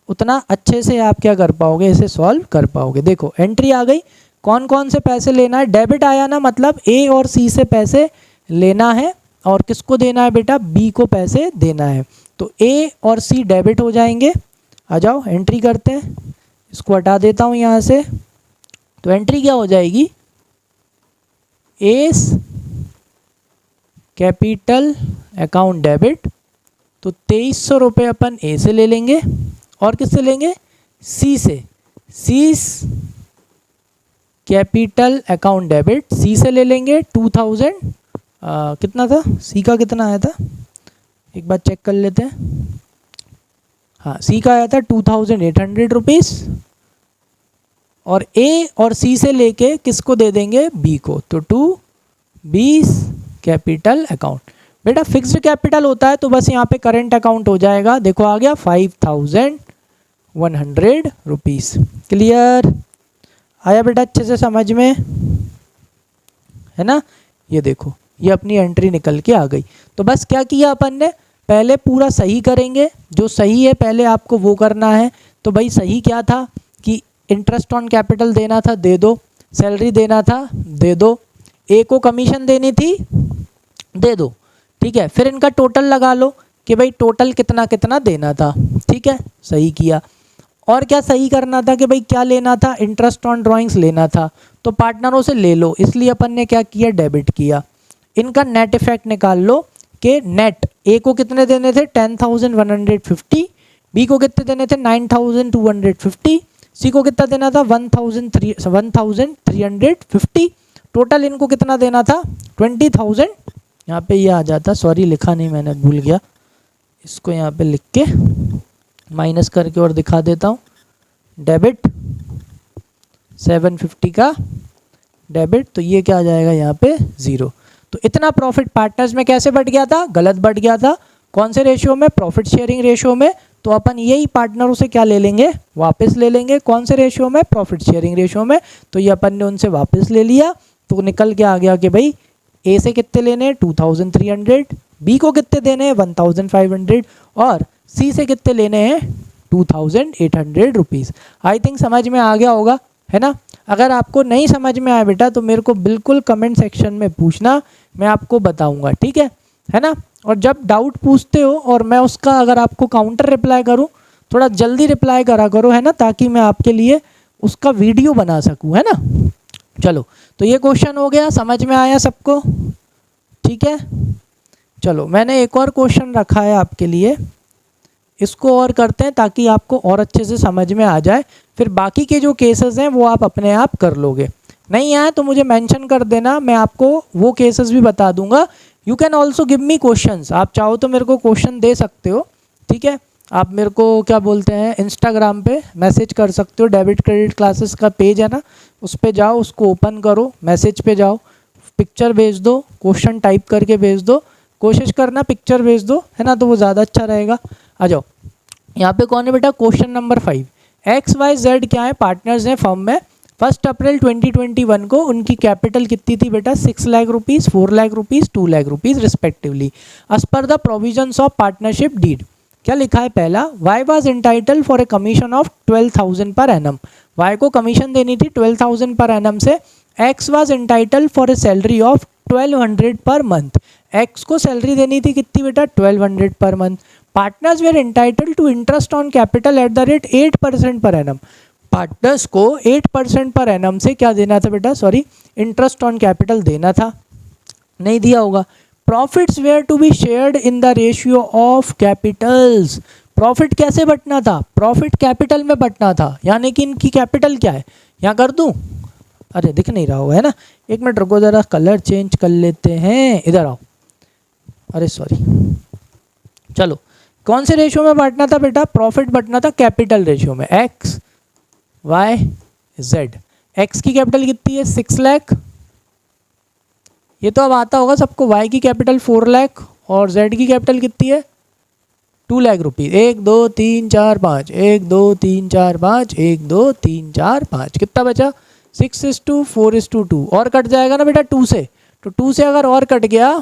उतना अच्छे से आप क्या कर पाओगे, इसे सॉल्व कर पाओगे। देखो एंट्री आ गई, कौन कौन से पैसे लेना है, डेबिट आया ना, मतलब ए और सी से पैसे लेना है और किसको देना है बेटा बी को पैसे देना है। तो ए और सी डेबिट हो जाएंगे। आ जाओ एंट्री करते हैं, इसको हटा देता हूँ यहाँ से। तो एंट्री क्या हो जाएगी एस कैपिटल अकाउंट डेबिट। तो 2,300 रुपये अपन ए से ले लेंगे और किससे लेंगे सी से। सी कैपिटल अकाउंट डेबिट सी से ले लेंगे 2,000 कितना था सी का कितना आया था एक बार चेक कर लेते हैं। हाँ सी का आया था 2,800 रुपीज़ और ए और सी से लेके किसको दे देंगे बी को। तो 2B कैपिटल अकाउंट। बेटा फिक्स्ड कैपिटल होता है तो बस यहाँ पे करंट अकाउंट हो जाएगा। देखो आ गया 5,100 रुपीज़। क्लियर आया बेटा अच्छे से समझ में, है ना। ये देखो ये अपनी एंट्री निकल के आ गई। तो बस क्या किया अपन ने, पहले पूरा सही करेंगे, जो सही है पहले आपको वो करना है। तो भाई सही क्या था कि इंटरेस्ट ऑन कैपिटल देना था दे दो, सैलरी देना था दे दो, ए को कमीशन देनी थी दे दो, ठीक है। फिर इनका टोटल लगा लो कि भाई टोटल कितना कितना देना था, ठीक है सही किया। और क्या सही करना था कि भाई क्या लेना था इंटरेस्ट ऑन ड्राइंग्स लेना था, तो पार्टनरों से ले लो, इसलिए अपन ने क्या किया डेबिट किया। इनका नेट इफेक्ट निकाल लो कि नेट ए को कितने देने थे 10,150, बी को कितने देने थे 9,250, सी को कितना देना था 1,350, टोटल इनको कितना देना था 20,000। यहाँ पे ये आ जाता, सॉरी लिखा नहीं मैंने भूल गया, इसको यहाँ पे लिख के माइनस करके और दिखा देता हूँ। डेबिट 750 का डेबिट, तो ये क्या आ जाएगा यहाँ पे 0। तो इतना प्रॉफिट पार्टनर्स में कैसे बढ़ गया था, गलत बढ़ गया था। कौन से रेशियो में, प्रॉफिट शेयरिंग रेशियो में। तो अपन यही पार्टनरों से क्या ले लेंगे वापस ले लेंगे, कौन से रेशियो में, प्रॉफिट शेयरिंग रेशियो में। तो ये अपन ने उनसे वापस ले लिया, तो निकल के आ गया कि भाई ए से कितने लेने 2,300, बी को कितने देने हैं 1,500 और सी से कितने लेने हैं 2,800 रुपीज़। आई थिंक समझ में आ गया होगा, है ना। अगर आपको नहीं समझ में आया बेटा तो मेरे को बिल्कुल कमेंट सेक्शन में पूछना, मैं आपको बताऊंगा, ठीक है ना। और जब डाउट पूछते हो और मैं उसका अगर आपको काउंटर रिप्लाई करूं, थोड़ा जल्दी रिप्लाई करा करो, है ना, ताकि मैं आपके लिए उसका वीडियो बना सकूं, है ना। चलो तो ये क्वेश्चन हो गया, समझ में आया सबको, ठीक है। चलो मैंने एक और क्वेश्चन रखा है आपके लिए, इसको और करते हैं ताकि आपको और अच्छे से समझ में आ जाए, फिर बाकी के जो केसेस हैं वो आप अपने आप कर लोगे। नहीं आए तो मुझे मेंशन कर देना, मैं आपको वो केसेस भी बता दूंगा। You can also give me questions, आप चाहो तो मेरे को क्वेश्चन दे सकते हो, ठीक है। आप मेरे को क्या बोलते हैं इंस्टाग्राम पे मैसेज कर सकते हो, डेबिट क्रेडिट क्लासेस का पेज है ना, उस पे जाओ, उसको ओपन करो, मैसेज पे जाओ, पिक्चर भेज दो, क्वेश्चन टाइप करके भेज दो, कोशिश करना पिक्चर भेज दो, है ना, तो वो ज़्यादा अच्छा रहेगा। आ जाओ, यहाँ पे कौन है बेटा, क्वेश्चन नंबर 5। XYZ क्या है, पार्टनर्स हैं फर्म में। 1 अप्रैल 2021 को उनकी कैपिटल कितनी थी बेटा, 6 lakh rupees, 4 lakh rupees, 2 lakh rupees respectively, as per the provisions of partnership deed. क्या लिखा है पहला, Y was entitle for a commission of 12,000 per annum. Y को कमीशन देनी थी 12,000 पर एनम से। X was entitle for a salary of 1200 per month. X को salary देनी थी कितनी बेटा, 1200 per month. Partners were entitle to interest on capital at the rate 8% per annum. Partners को 8% पर एनम से क्या देना था बेटा, सॉरी, इंटरेस्ट ऑन कैपिटल देना था, नहीं दिया होगा। Profits were to be shared in the ratio of capitals. Profit कैसे बंटना था, प्रॉफिट कैपिटल में बंटना था, यानी कि इनकी कैपिटल क्या है, यहाँ कर दूँ, अरे दिख नहीं रहा होगा, है ना, एक मिनट रुको ज़रा, कलर चेंज कर लेते हैं, इधर आओ, अरे सॉरी, चलो, कौन से रेशियो में बांटना था बेटा, प्रॉफिट बांटना था कैपिटल रेशियो में, एक्स वाई जेड। एक्स की कैपिटल कितनी है, 6 लाख, ये तो अब आता होगा सबको। वाई की कैपिटल 4 लाख और जेड की कैपिटल कितनी है, 2 लाख रुपीज़। 1 2 3 4 5, 1 2 3 4 5, 1 2 3 4 5, कितना बचा, 6:4:2, और कट जाएगा ना बेटा 2 से, तो 2 से अगर और कट गया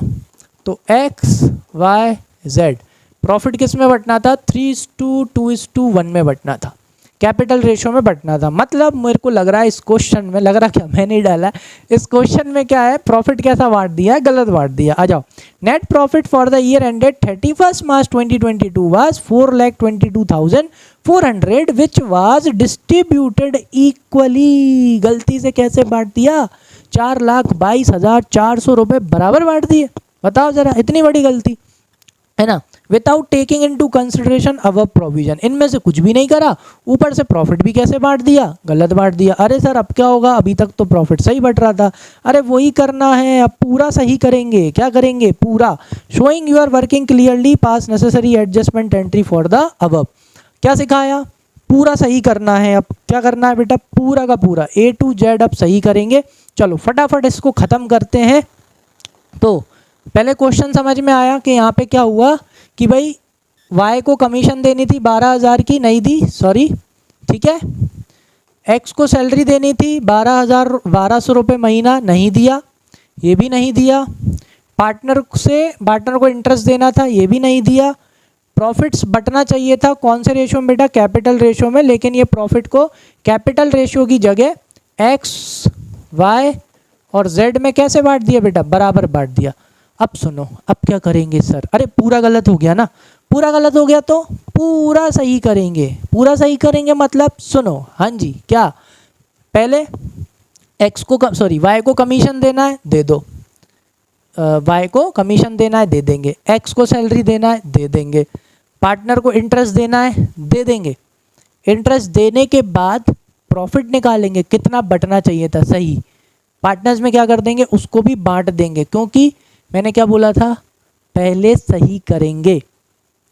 तो एक्स वाई जेड। प्रॉफिट किस में बंटना था, 3:2:1 में बंटना था, कैपिटल रेशियो में बंटना था। मतलब मेरे को लग रहा है इस क्वेश्चन में, लग रहा क्या, मैंने नहीं डाला, इस क्वेश्चन में क्या है, प्रॉफिट कैसा बांट दिया है, गलत बांट दिया। आ जाओ, net profit for the year ended 31 March 2022 was 4,22,400 which was distributed equally. गलती से कैसे बांट दिया, 4,22,400 रुपये बराबर बांट दिए, बताओ जरा, इतनी बड़ी गलती, है ना। Without taking into consideration above provision, इनमें से कुछ भी नहीं करा, ऊपर से प्रॉफिट भी कैसे बांट दिया, गलत बांट दिया। अरे सर अब क्या होगा, अभी तक तो प्रॉफिट सही बट रहा था, अरे वही करना है, अब पूरा सही करेंगे, क्या करेंगे, पूरा। Showing your working clearly, pass necessary adjustment entry for the above. क्या सिखाया, पूरा सही करना है, अब क्या करना है बेटा, पूरा का पूरा A to Z अब सही करेंगे। चलो फटाफट इसको ख़त्म करते हैं। तो पहले क्वेश्चन समझ में आया कि यहाँ पे क्या हुआ कि भाई वाई को कमीशन देनी थी 12,000 की, नहीं दी, सॉरी, ठीक है। एक्स को सैलरी देनी थी 12,000 रुपये महीना, नहीं दिया, ये भी नहीं दिया। पार्टनर को इंटरेस्ट देना था, ये भी नहीं दिया। प्रॉफिट्स बंटना चाहिए था कौन से रेशियो में बेटा, कैपिटल रेशियो में, लेकिन ये प्रॉफिट को कैपिटल रेशियो की जगह एक्स वाई और जेड में कैसे बांट दिया बेटा, बराबर बांट दिया। अब सुनो, अब क्या करेंगे सर, अरे पूरा गलत हो गया ना, पूरा गलत हो गया तो पूरा सही करेंगे, पूरा सही करेंगे मतलब सुनो, हाँ जी, क्या, पहले एक्स को सॉरी वाई को कमीशन देना है, दे दो, वाई को कमीशन देना है, दे देंगे। एक्स को सैलरी देना है, दे देंगे। पार्टनर को इंटरेस्ट देना है, दे देंगे। इंटरेस्ट देने के बाद प्रॉफिट निकालेंगे, कितना बंटना चाहिए था, सही। पार्टनर्स में क्या कर देंगे, उसको भी बांट देंगे, क्योंकि मैंने क्या बोला था, पहले सही करेंगे,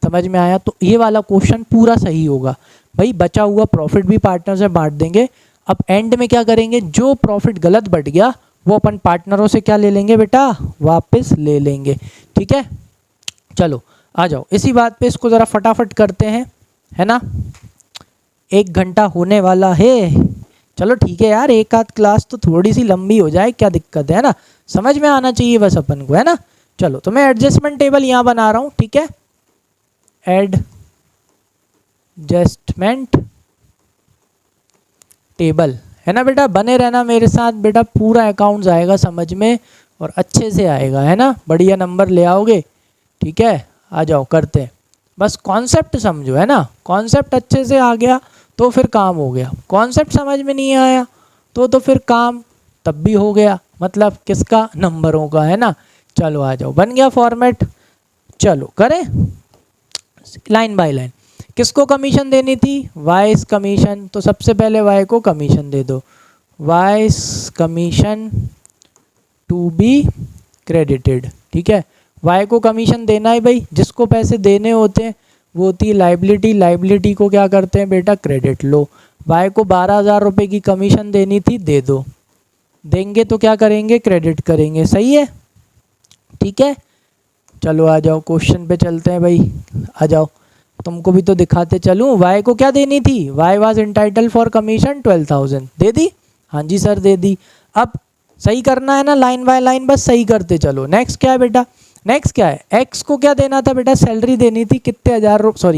समझ में आया। तो ये वाला क्वेश्चन पूरा सही होगा भाई, बचा हुआ प्रॉफिट भी पार्टनर से बांट देंगे। अब एंड में क्या करेंगे, जो प्रॉफिट गलत बट गया वो अपन पार्टनरों से क्या ले लेंगे बेटा, वापस ले लेंगे, ठीक है। चलो आ जाओ, इसी बात पे इसको ज़रा फटाफट करते हैं, है ना। 1 घंटा होने वाला है, चलो ठीक है यार, एक आध क्लास तो थोड़ी सी लंबी हो जाए, क्या दिक्कत है ना, समझ में आना चाहिए बस अपन को, है ना। चलो तो मैं एडजस्टमेंट टेबल यहाँ बना रहा हूँ, ठीक है, एडजस्टमेंट टेबल, है ना बेटा, बने रहना मेरे साथ बेटा, पूरा अकाउंट्स आएगा समझ में और अच्छे से आएगा, है ना, बढ़िया नंबर ले आओगे, ठीक है। आ जाओ करते हैं, बस कॉन्सेप्ट समझो, है ना, कॉन्सेप्ट अच्छे से आ गया तो फिर काम हो गया, कॉन्सेप्ट समझ में नहीं आया तो फिर काम तब भी हो गया, मतलब किसका, नंबरों का, है ना। चलो आ जाओ, बन गया फॉर्मेट, चलो करें लाइन बाय लाइन। किसको कमीशन देनी थी, वाइस कमीशन, तो सबसे पहले वाई को कमीशन दे दो, Y's commission to be credited. ठीक है, वाई को कमीशन देना है भाई, जिसको पैसे देने होते हैं वो होती है लाइबिलिटी, लाइबिलिटी को क्या करते हैं बेटा क्रेडिट। लो वाई को 12,000 रुपये की कमीशन देनी थी, दे दो, देंगे तो क्या करेंगे क्रेडिट करेंगे, सही है। ठीक है, चलो आ जाओ क्वेश्चन पे चलते हैं भाई, आ जाओ तुमको भी तो दिखाते चलूँ। वाई को क्या देनी थी, Y was entitle for commission 12,000, दे दी, हाँ जी सर दे दी। अब सही करना है ना लाइन बाय लाइन, बस सही करते चलो। नेक्स्ट क्या है बेटा, नेक्स्ट क्या है, एक्स को क्या देना था बेटा, सैलरी देनी थी, कितने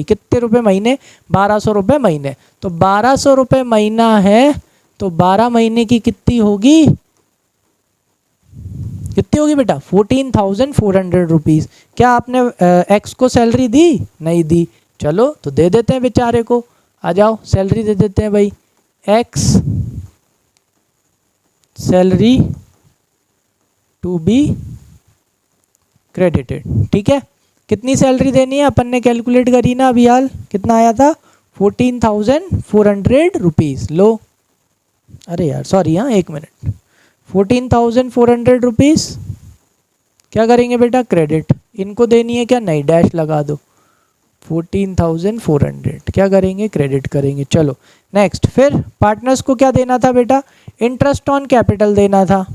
कितने रुपए महीने, 1200 रुपये महीने। तो 1200 रुपये महीना है, तो 12 महीने की कितनी होगी, कितनी होगी बेटा 14,400 रुपीज़। क्या आपने एक्स को सैलरी दी, नहीं दी, चलो तो दे देते हैं बेचारे को, आ जाओ सैलरी दे देते हैं भाई, X salary to be credited. ठीक है, कितनी सैलरी देनी है अपन ने कैलकुलेट करी ना अभी हाल, कितना आया था 14,400 रुपीज़। लो अरे यार सॉरी, हाँ एक मिनट, 14,400 रुपीज़ क्या करेंगे बेटा क्रेडिट, इनको देनी है क्या, नहीं डैश लगा दो, 14,400 क्या करेंगे क्रेडिट करेंगे। चलो नेक्स्ट, फिर पार्टनर्स को क्या देना था बेटा, इंटरेस्ट ऑन कैपिटल देना था,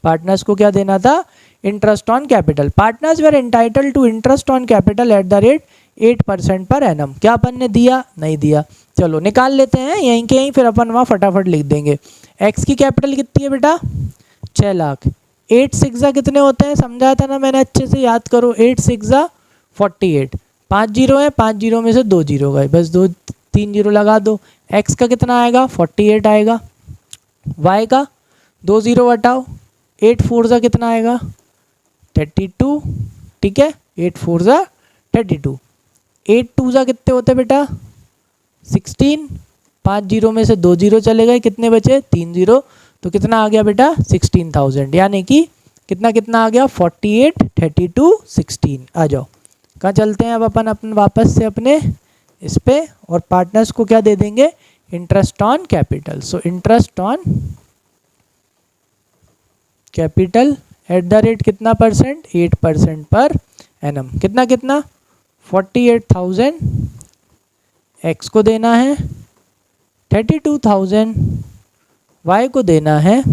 पार्टनर्स को क्या देना था, interest on capital. Partners were entitle to interest on capital at the rate 8% per annum, क्या अपन ने दिया, नहीं दिया, चलो निकाल लेते हैं यहीं के यहीं, फिर अपन वहाँ फटाफट लिख देंगे। एक्स की कैपिटल कितनी है बेटा 6 लाख, 8 6 कितने होते हैं, समझाया था ना मैंने, अच्छे से याद करो, 8 6 48, 5 जीरो है, 5 जीरो में से 2 जीरो गए, बस 3 जीरो लगा दो। एक्स का कितना आएगा 48 आएगा, वाई का 2 जीरो हटाओ, 8 4 कितना आएगा 32। ठीक है, 8 4 32, 8 2 कितने होते बेटा 16, 5 जीरो में से 2 जीरो चले गए, कितने बचे 3 जीरो, तो कितना आ गया बेटा 16,000, यानी कि कितना कितना आ गया 48 32 16। आ जाओ कहाँ चलते हैं अब अपन वापस से अपने इस पे, और पार्टनर्स को क्या दे देंगे interest on capital. So interest on capital at the rate कितना परसेंट, 8% पर एनम, कितना कितना 48,000 एक्स को देना है, 32,000 वाई को देना है,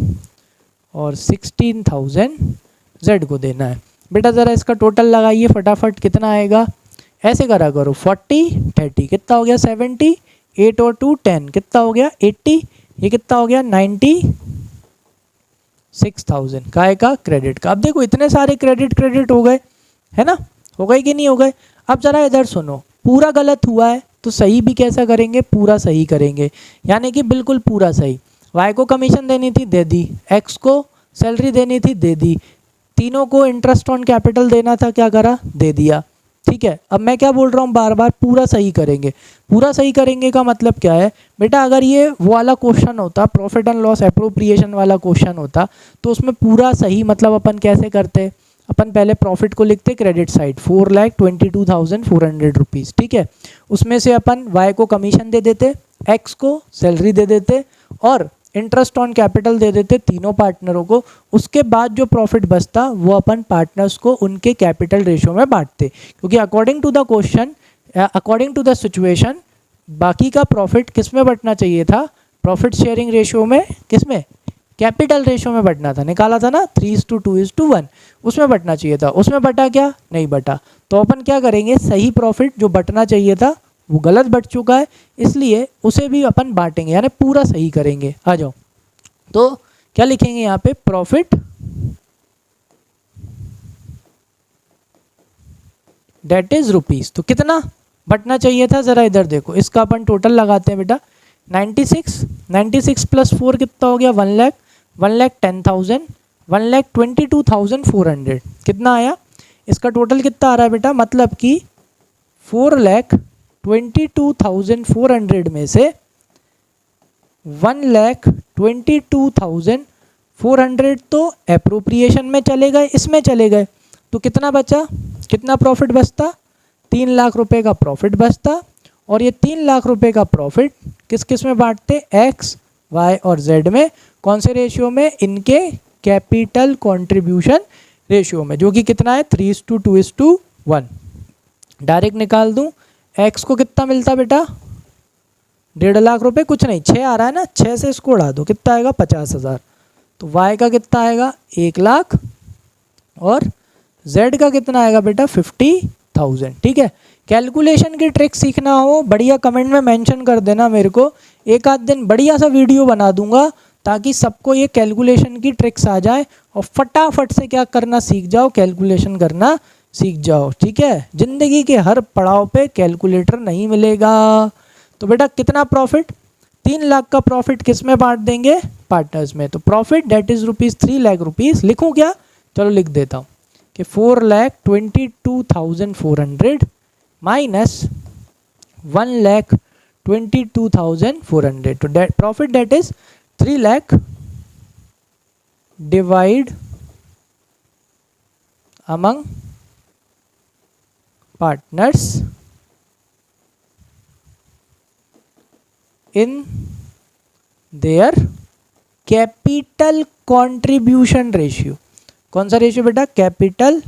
और 16,000 जेड को देना है। बेटा ज़रा इसका टोटल लगाइए फटाफट, कितना आएगा, ऐसे करा करो 40 30 कितना हो गया 70, 8 और 2 10 कितना हो गया 80, ये कितना हो गया 96,000 काय का क्रेडिट का। अब देखो इतने सारे क्रेडिट हो गए, है ना, हो गए कि नहीं हो गए। अब ज़रा इधर सुनो, पूरा गलत हुआ है तो सही भी कैसा करेंगे, पूरा सही करेंगे, यानी कि बिल्कुल पूरा सही। वाई को कमीशन देनी थी, दे दी, एक्स को सैलरी देनी थी, दे दी, तीनों को इंटरेस्ट ऑन कैपिटल देना था, क्या करा, दे दिया। ठीक है, अब मैं क्या बोल रहा हूँ बार बार, पूरा सही करेंगे। पूरा सही करेंगे का मतलब क्या है बेटा, अगर ये वो वाला क्वेश्चन होता, प्रॉफिट एंड लॉस एप्रोप्रिएशन वाला क्वेश्चन होता, तो उसमें पूरा सही मतलब अपन कैसे करते, अपन पहले प्रॉफिट को लिखते क्रेडिट साइड 4,22,400 रुपीज़। ठीक है, उसमें से अपन वाई को कमीशन दे देते, एक्स को सैलरी दे देते, और इंटरेस्ट ऑन कैपिटल दे देते तीनों पार्टनरों को। उसके बाद जो प्रॉफिट बचता वो अपन पार्टनर्स को उनके कैपिटल रेशियो में बांटते, क्योंकि according to the question, according to the situation, बाकी का प्रॉफिट किस में बंटना चाहिए था, प्रॉफिट शेयरिंग रेशियो में, किस में, कैपिटल रेशियो में बंटना था, निकाला था ना 3:2:1, उसमें बंटना चाहिए था। उसमें बटा क्या, नहीं बटा, तो अपन क्या करेंगे, सही प्रॉफिट जो बंटना चाहिए था वो गलत बट चुका है, इसलिए उसे भी अपन बांटेंगे, यानी पूरा सही करेंगे। आ जाओ, तो क्या लिखेंगे यहाँ पे, प्रॉफिट डेट इज रुपीज़, तो कितना बटना चाहिए था, ज़रा इधर देखो, इसका अपन टोटल लगाते हैं बेटा, 96 प्लस 4 कितना हो गया 1 लाख, 1,10,000, 1,22,400 कितना आया, इसका टोटल कितना आ रहा है बेटा, मतलब कि 4,22,400 में से 1,22,400 तो एप्रोप्रिएशन में चले गए, इसमें चले गए, तो कितना बचा, कितना प्रॉफिट बचता, 3 लाख रुपए का प्रॉफिट बचता, और ये 3 लाख रुपए का प्रॉफिट किस किस में बांटते, एक्स वाई और जेड में। कौन से रेशियो में, इनके कैपिटल कंट्रीब्यूशन रेशियो में, जो कि कितना है 3:2:1। डायरेक्ट निकाल दूं, एक्स को कितना मिलता बेटा 1.5 लाख रुपए, कुछ नहीं 6 आ रहा है ना, 6 से इसको उड़ा दो, कितना आएगा 50,000। तो वाई का कितना आएगा 1 लाख और जेड का कितना आएगा बेटा 50,000। ठीक है, कैलकुलेशन की ट्रिक सीखना हो बढ़िया कमेंट में मेंशन कर देना मेरे को, एक आध दिन बढ़िया सा वीडियो बना दूंगा ताकि सबको ये कैलकुलेशन की ट्रिक्स आ जाए और फटाफट से क्या करना सीख जाओ, कैलकुलेशन करना सीख जाओ। ठीक है, जिंदगी के हर पड़ाव पे कैलकुलेटर नहीं मिलेगा। तो बेटा कितना प्रॉफिट, 3 लाख का प्रॉफिट किस में बांट देंगे, पार्टनर्स में। तो profit that is rupees 3 lakh rupees, लिखूँ क्या, चलो लिख देता हूँ कि 4,22,400 माइनस 1,22,400। तो profit that is 3 lakh divide among partners in their capital contribution ratio. कौन सा रेशियो बेटा, कैपिटल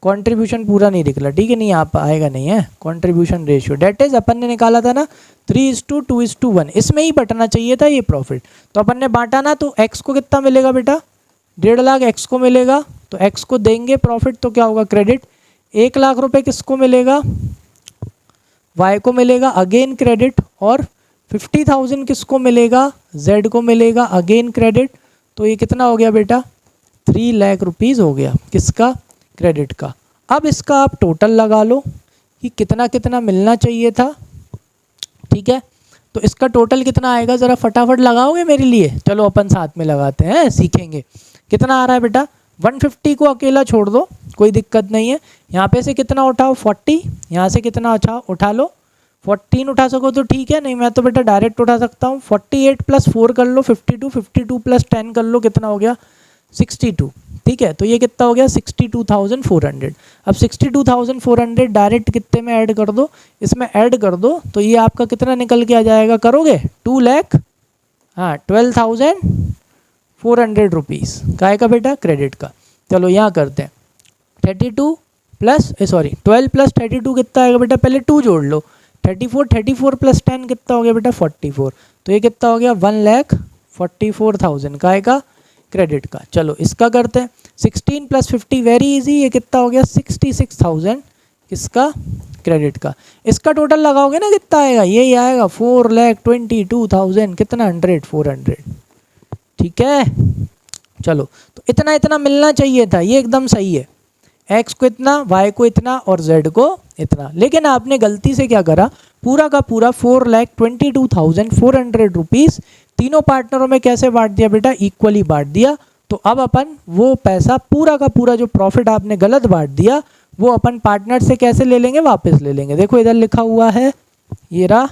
कंट्रीब्यूशन पूरा नहीं निकला, ठीक है, नहीं आप आएगा नहीं है, कंट्रीब्यूशन रेशियो डेट इज अपन ने निकाला था ना 3:2:1, इसमें ही बटना चाहिए था ये प्रॉफिट। तो अपन ने बांटा ना, तो एक्स को कितना मिलेगा बेटा 1.5 लाख एक्स को मिलेगा, तो एक्स को देंगे प्रॉफिट तो क्या होगा क्रेडिट। 1 लाख रुपए किसको मिलेगा, वाई को मिलेगा, अगेन क्रेडिट। और 50,000 किसको मिलेगा, जेड को मिलेगा, अगेन क्रेडिट। तो ये कितना हो गया बेटा 3 लाख रुपीज़ हो गया किसका, क्रेडिट का। अब इसका आप टोटल लगा लो कि कितना कितना मिलना चाहिए था। ठीक है, तो इसका टोटल कितना आएगा, ज़रा फटाफट लगाओगे मेरे लिए, चलो अपन साथ में लगाते हैं, सीखेंगे। कितना आ रहा है बेटा 150 को अकेला छोड़ दो, कोई दिक्कत नहीं है। यहाँ पे से कितना उठाओ 40, यहाँ से कितना उठा लो 14 उठा सको तो ठीक है, नहीं मैं तो बेटा डायरेक्ट उठा सकता हूँ। 48 + 4 कर लो 52, 52 + 10 कर लो, कितना हो गया 62। ठीक है, तो ये कितना हो गया 62,400। अब 62,400 डायरेक्ट कितने में ऐड कर दो, इसमें ऐड कर दो, तो ये आपका कितना निकल के आ जाएगा, करोगे 2 लाख, हाँ 12,400 रुपीज़ काय का बेटा, क्रेडिट का। चलो यहाँ करते हैं 12 + 32 कितना आएगा बेटा, पहले 2 जोड़ लो, 34 + 10 कितना हो गया बेटा 44। तो ये कितना हो गया 1,44,000 काय का, क्रेडिट का। चलो इसका करते हैं 16 + 50 वेरी इजी, ये कितना हो गया 66,000 किसका, क्रेडिट का। इसका टोटल लगाओगे ना कितना आएगा, ये आएगा 4,22,000 कितना 400। ठीक है, चलो तो इतना इतना मिलना चाहिए था, ये एकदम सही है। एक्स को इतना, वाई को इतना और जेड को इतना, लेकिन आपने गलती से क्या करा, पूरा का पूरा 4,22,400 रुपीज़ तीनों पार्टनरों में कैसे बांट दिया बेटा, इक्वली बांट दिया। तो अब अपन वो पैसा पूरा का पूरा जो प्रॉफिट आपने गलत बांट दिया वो अपन पार्टनर से कैसे ले लेंगे, वापस ले लेंगे। देखो इधर लिखा हुआ है, ये रहा,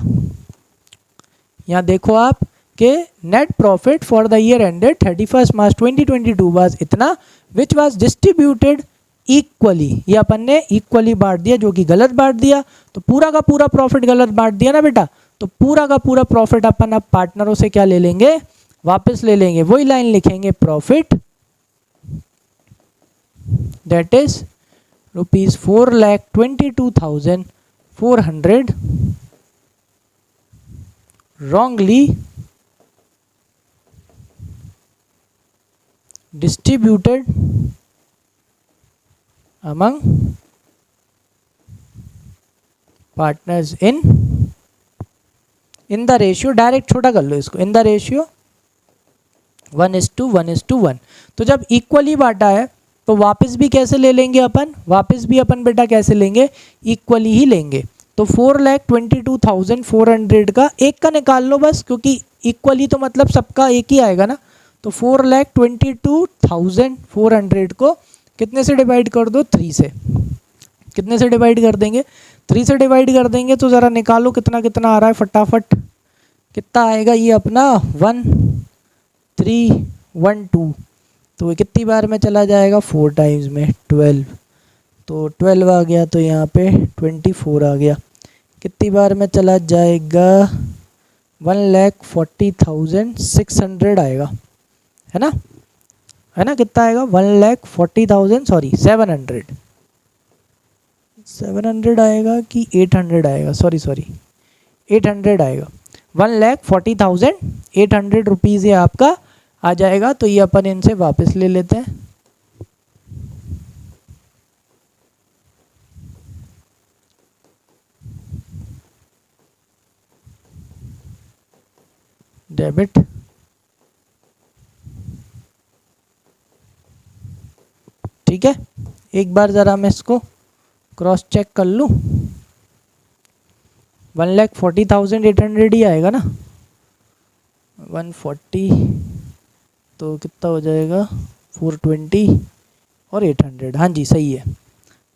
यहाँ देखो आप कि net profit for the year ended 31 March 2022 was इतना विच वाज डिस्ट्रीब्यूटेड इक्वली। ये अपन ने इक्वली बांट दिया, जो कि गलत बांट दिया, तो पूरा का पूरा प्रॉफिट गलत बांट दिया ना बेटा, तो पूरा का पूरा प्रॉफिट अपन अब पार्टनरों से क्या ले लेंगे, वापस ले लेंगे। वही लाइन लिखेंगे, profit that is ₹4,22,400 wrongly distributed among partners in the ratio, direct छोटा कर लो इसको, इन द रेशियो 1:1:1। तो जब इक्वली बांटा है तो वापस भी कैसे ले लेंगे अपन, वापस भी अपन बेटा कैसे लेंगे, इक्वली ही लेंगे। तो 4,22,400 का एक का निकाल लो बस, क्योंकि इक्वली तो मतलब सबका एक ही आएगा ना। तो 4,22,400 को कितने से डिवाइड कर दो, 3 से। कितने से डिवाइड कर देंगे, 3 से डिवाइड कर देंगे। तो ज़रा निकालो कितना कितना आ रहा है फटाफट, कितना आएगा ये अपना 1,312। तो कितनी बार में चला जाएगा, 4 टाइम्स में 12, तो 12 आ गया, तो यहाँ पे 24 आ गया। कितनी बार में चला जाएगा, 1,40,600 आएगा, है ना, है ना, कितना आएगा 1,40,000 सॉरी 700 आएगा कि 800 आएगा, सॉरी 800 आएगा, 1,40,800 रुपीज़ ये आपका आ जाएगा। तो ये अपन इनसे वापस ले लेते हैं। डेबिट, ठीक है, एक बार ज़रा मैं इसको क्रॉस चेक कर लूँ, 1,40,800 ही आएगा ना, 140 तो कितना हो जाएगा 420 और 800, हाँ जी सही है,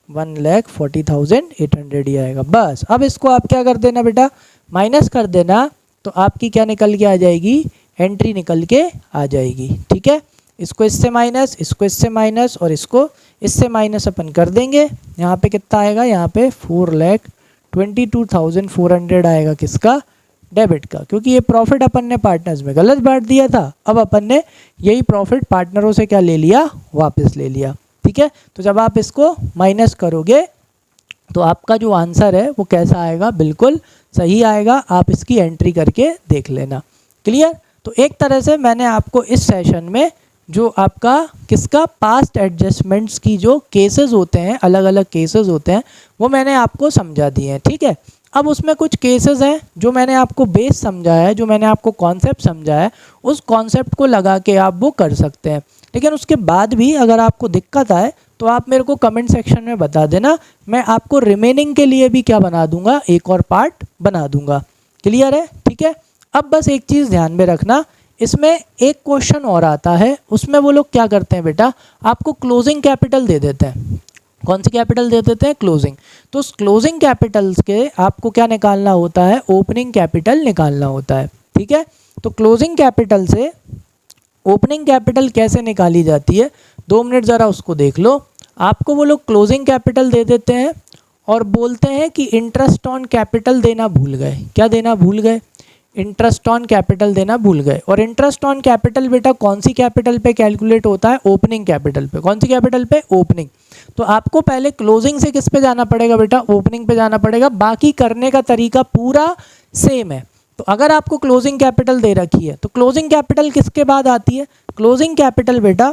1,40,800 ही आएगा। बस अब इसको आप क्या कर देना बेटा, माइनस कर देना, तो आपकी क्या निकल के आ जाएगी, एंट्री निकल के आ जाएगी। ठीक है, इसको इससे माइनस, इसको इससे माइनस और इसको इससे माइनस अपन कर देंगे। यहाँ पे कितना आएगा, यहाँ पे 4,22,400 आएगा, किसका, डेबिट का, क्योंकि ये प्रॉफिट अपन ने पार्टनर्स में गलत बांट दिया था। अब अपन ने यही प्रॉफिट पार्टनरों से क्या ले लिया, वापस ले लिया। ठीक है, तो जब आप इसको माइनस करोगे तो आपका जो आंसर है वो कैसा आएगा, बिल्कुल सही आएगा। आप इसकी एंट्री करके देख लेना। क्लियर। तो एक तरह से मैंने आपको इस सेशन में जो आपका किसका पास्ट एडजस्टमेंट्स की जो केसेस होते हैं, अलग अलग केसेस होते हैं, वो मैंने आपको समझा दिए हैं। ठीक है, अब उसमें कुछ केसेस हैं जो मैंने आपको बेस समझाया है, जो मैंने आपको कॉन्सेप्ट समझाया है, उस कॉन्सेप्ट को लगा के आप वो कर सकते हैं। लेकिन उसके बाद भी अगर आपको दिक्कत आए तो आप मेरे को कमेंट सेक्शन में बता देना, मैं आपको रिमेनिंग के लिए भी क्या बना दूंगा, एक और पार्ट बना दूंगा। क्लियर है। ठीक है, अब बस एक चीज़ ध्यान में रखना, इसमें एक क्वेश्चन और आता है, उसमें वो लोग क्या करते हैं बेटा, आपको क्लोजिंग कैपिटल दे देते हैं। कौन सी कैपिटल दे देते हैं, क्लोजिंग। तो उस क्लोजिंग कैपिटल्स के आपको क्या निकालना होता है, ओपनिंग कैपिटल निकालना होता है। ठीक है, तो क्लोजिंग कैपिटल से ओपनिंग कैपिटल कैसे निकाली जाती है, 2 मिनट ज़रा उसको देख लो। आपको वो लोग क्लोजिंग कैपिटल दे देते हैं और बोलते हैं कि इंटरेस्ट ऑन कैपिटल देना भूल गए। क्या देना भूल गए, इंटरेस्ट ऑन कैपिटल देना भूल गए। और इंटरेस्ट ऑन कैपिटल बेटा कौन सी कैपिटल पे कैलकुलेट होता है, ओपनिंग कैपिटल पे। कौन सी कैपिटल पे, ओपनिंग। तो आपको पहले क्लोजिंग से किस पे जाना पड़ेगा बेटा, ओपनिंग पे जाना पड़ेगा। बाकी करने का तरीका पूरा सेम है। तो अगर आपको क्लोजिंग कैपिटल दे रखी है तो क्लोजिंग कैपिटल किसके बाद आती है, क्लोजिंग कैपिटल बेटा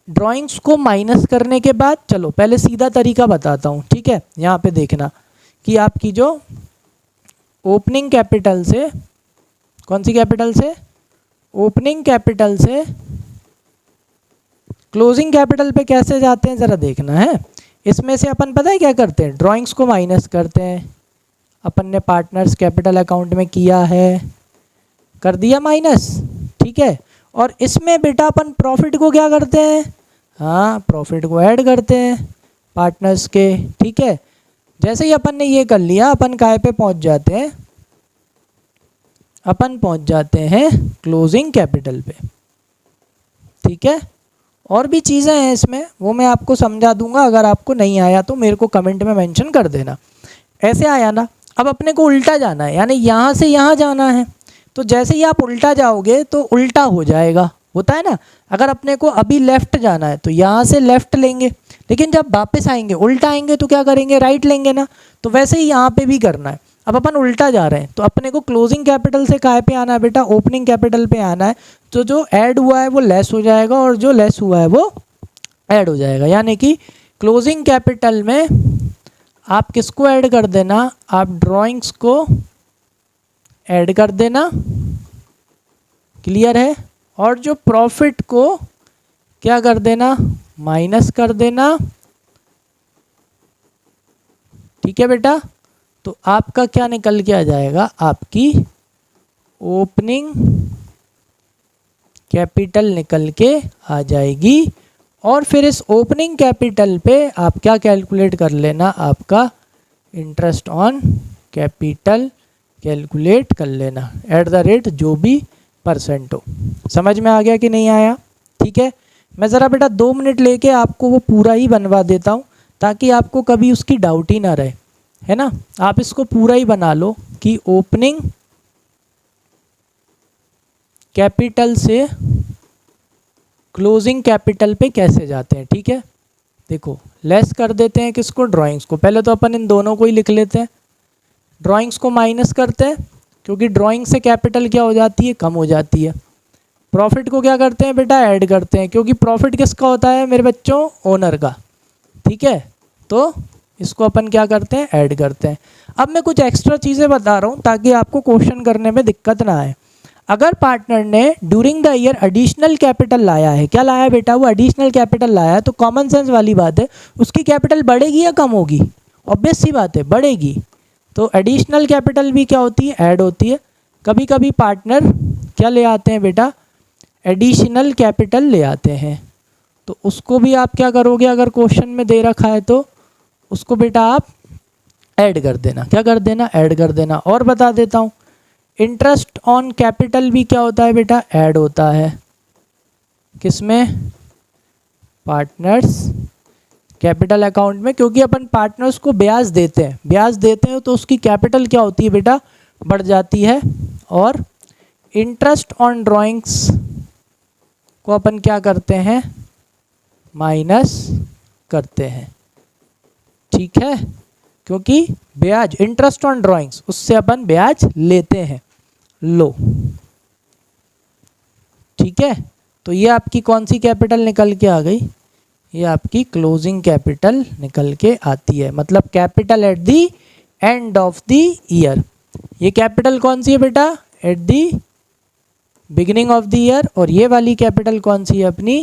ड्राइंग्स को माइनस करने के बाद। चलो पहले सीधा तरीका बताता हूँ। ठीक है, यहाँ पे देखना कि आपकी जो ओपनिंग कैपिटल से, कौन सी कैपिटल से, ओपनिंग कैपिटल से क्लोजिंग कैपिटल पे कैसे जाते हैं ज़रा देखना है। इसमें से अपन पता है क्या करते हैं, ड्राइंग्स को माइनस करते हैं। अपन ने पार्टनर्स कैपिटल अकाउंट में किया है, कर दिया माइनस। ठीक है, और इसमें बेटा अपन प्रॉफिट को क्या करते हैं, हाँ प्रॉफिट को ऐड करते हैं पार्टनर्स के। ठीक है, जैसे ही अपन ने ये कर लिया, अपन काय पे पहुंच जाते हैं, अपन पहुंच जाते हैं क्लोजिंग कैपिटल पे। ठीक है, और भी चीज़ें हैं इसमें, वो मैं आपको समझा दूंगा। अगर आपको नहीं आया तो मेरे को कमेंट में मेंशन कर देना। ऐसे आया ना, अब अपने को उल्टा जाना है, यानी यहाँ से यहाँ जाना है। तो जैसे ही आप उल्टा जाओगे तो उल्टा हो जाएगा, होता है ना। अगर अपने को अभी लेफ़्ट जाना है तो यहाँ से लेफ़्ट लेंगे, लेकिन जब वापस आएंगे उल्टा आएंगे तो क्या करेंगे, राइट लेंगे ना। तो वैसे ही यहाँ पे भी करना है। अब अपन उल्टा जा रहे हैं तो अपने को क्लोजिंग कैपिटल से काय पे आना है बेटा, ओपनिंग कैपिटल पे आना है। तो जो ऐड हुआ है वो लेस हो जाएगा और जो लेस हुआ है वो ऐड हो जाएगा। यानी कि क्लोजिंग कैपिटल में आप किसको ऐड कर देना, आप ड्राइंग्स को ऐड कर देना। क्लियर है, और जो प्रॉफिट को क्या कर देना, माइनस कर देना। ठीक है बेटा, तो आपका क्या निकल के आ जाएगा, आपकी ओपनिंग कैपिटल निकल के आ जाएगी। और फिर इस ओपनिंग कैपिटल पे आप क्या कैलकुलेट कर लेना, आपका इंटरेस्ट ऑन कैपिटल कैलकुलेट कर लेना एट द रेट जो भी % हो। समझ में आ गया कि नहीं आया। ठीक है, मैं ज़रा बेटा 2 मिनट लेके आपको वो पूरा ही बनवा देता हूँ ताकि आपको कभी उसकी डाउट ही ना रहे, है ना। आप इसको पूरा ही बना लो कि ओपनिंग कैपिटल से क्लोजिंग कैपिटल पे कैसे जाते हैं। ठीक है, देखो लेस कर देते हैं किसको, ड्राइंग्स को। पहले तो अपन इन दोनों को ही लिख लेते हैं, ड्राइंग्स को माइनस करते हैं क्योंकि ड्राइंग से कैपिटल क्या हो जाती है, कम हो जाती है। प्रॉफिट को क्या करते हैं बेटा, ऐड करते हैं, क्योंकि प्रॉफिट किसका होता है मेरे बच्चों, ओनर का। ठीक है, तो इसको अपन क्या करते हैं, ऐड करते हैं। अब मैं कुछ एक्स्ट्रा चीज़ें बता रहा हूँ ताकि आपको क्वेश्चन करने में दिक्कत ना आए। अगर पार्टनर ने during the year additional capital लाया है, क्या लाया है बेटा, वो एडिशनल कैपिटल लाया है, तो कॉमन सेंस वाली बात है, उसकी कैपिटल बढ़ेगी या कम होगी, ऑब्वियस सी बात है बढ़ेगी। तो एडिशनल कैपिटल भी क्या होती है, ऐड होती है। कभी कभी पार्टनर क्या ले आते हैं बेटा, एडिशनल कैपिटल ले आते हैं, तो उसको भी आप क्या करोगे, अगर क्वेश्चन में दे रखा है तो उसको बेटा आप ऐड कर देना। क्या कर देना, ऐड कर देना। और बता देता हूँ, इंटरेस्ट ऑन कैपिटल भी क्या होता है बेटा, ऐड होता है। किसमें, पार्टनर्स कैपिटल अकाउंट में, क्योंकि अपन पार्टनर्स को ब्याज देते हैं, ब्याज देते हैं तो उसकी कैपिटल क्या होती है बेटा, बढ़ जाती है। और इंटरेस्ट ऑन ड्राइंग्स को अपन क्या करते हैं, माइनस करते हैं। ठीक है, क्योंकि ब्याज, इंटरेस्ट ऑन ड्राइंग्स, उससे अपन ब्याज लेते हैं, लो। ठीक है, तो ये आपकी कौन सी कैपिटल निकल के आ गई, ये आपकी क्लोजिंग कैपिटल निकल के आती है, मतलब capital at the end of the year. ये कैपिटल कौन सी है बेटा, at the beginning of the year, और ये वाली कैपिटल कौन सी है अपनी,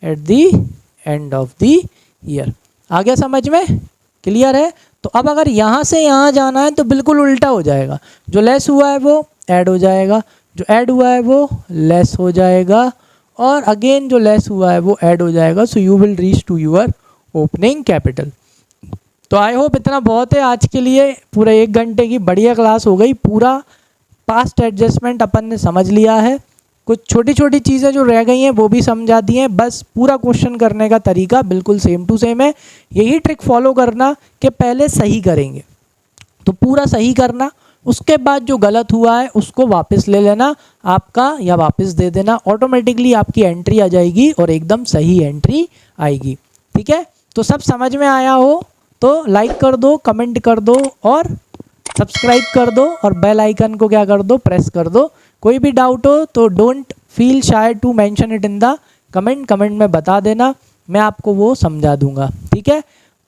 at the end of the year. आ गया समझ में, क्लियर है। तो अब अगर यहाँ से यहाँ जाना है तो बिल्कुल उल्टा हो जाएगा, जो लेस हुआ है वो ऐड हो जाएगा, जो ऐड हुआ है वो लेस हो जाएगा, और अगेन जो लेस हुआ है वो ऐड हो जाएगा। So you will reach to your opening capital. तो आई होप इतना बहुत है आज के लिए, पूरा 1 घंटे की बढ़िया क्लास हो गई। पूरा पास्ट एडजस्टमेंट अपन ने समझ लिया है, कुछ छोटी छोटी चीज़ें जो रह गई हैं वो भी समझा दी हैं, बस पूरा क्वेश्चन करने का तरीका बिल्कुल सेम टू सेम है। यही ट्रिक फॉलो करना कि पहले सही करेंगे तो पूरा सही करना, उसके बाद जो गलत हुआ है उसको वापस ले लेना आपका, या वापस दे देना, ऑटोमेटिकली आपकी एंट्री आ जाएगी और एकदम सही एंट्री आएगी। ठीक है, तो सब समझ में आया हो तो लाइक कर दो, कमेंट कर दो और सब्सक्राइब कर दो, और बेल आइकन को क्या कर दो, प्रेस कर दो। कोई भी डाउट हो तो don't feel shy to mention it in the comment में बता देना, मैं आपको वो समझा दूंगा। ठीक है,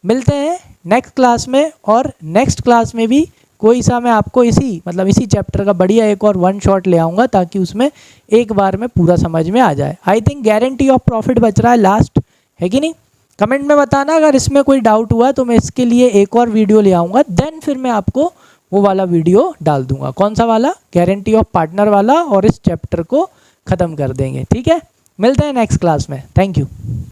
मिलते हैं नेक्स्ट क्लास में, और नेक्स्ट क्लास में भी कोई सा मैं आपको इसी चैप्टर का बढ़िया एक और 1 शॉट ले आऊँगा ताकि उसमें एक बार में पूरा समझ में आ जाए। I think guarantee of profit बच रहा है लास्ट, है कि नहीं। कमेंट में बताना अगर इसमें कोई डाउट हुआ, तो मैं इसके लिए एक और वीडियो ले आऊँगा, देन फिर मैं आपको वो वाला वीडियो डाल दूंगा। कौन सा वाला, गारंटी ऑफ पार्टनर वाला, और इस चैप्टर को ख़त्म कर देंगे। ठीक है, मिलते हैं नेक्स्ट क्लास में, थैंक यू।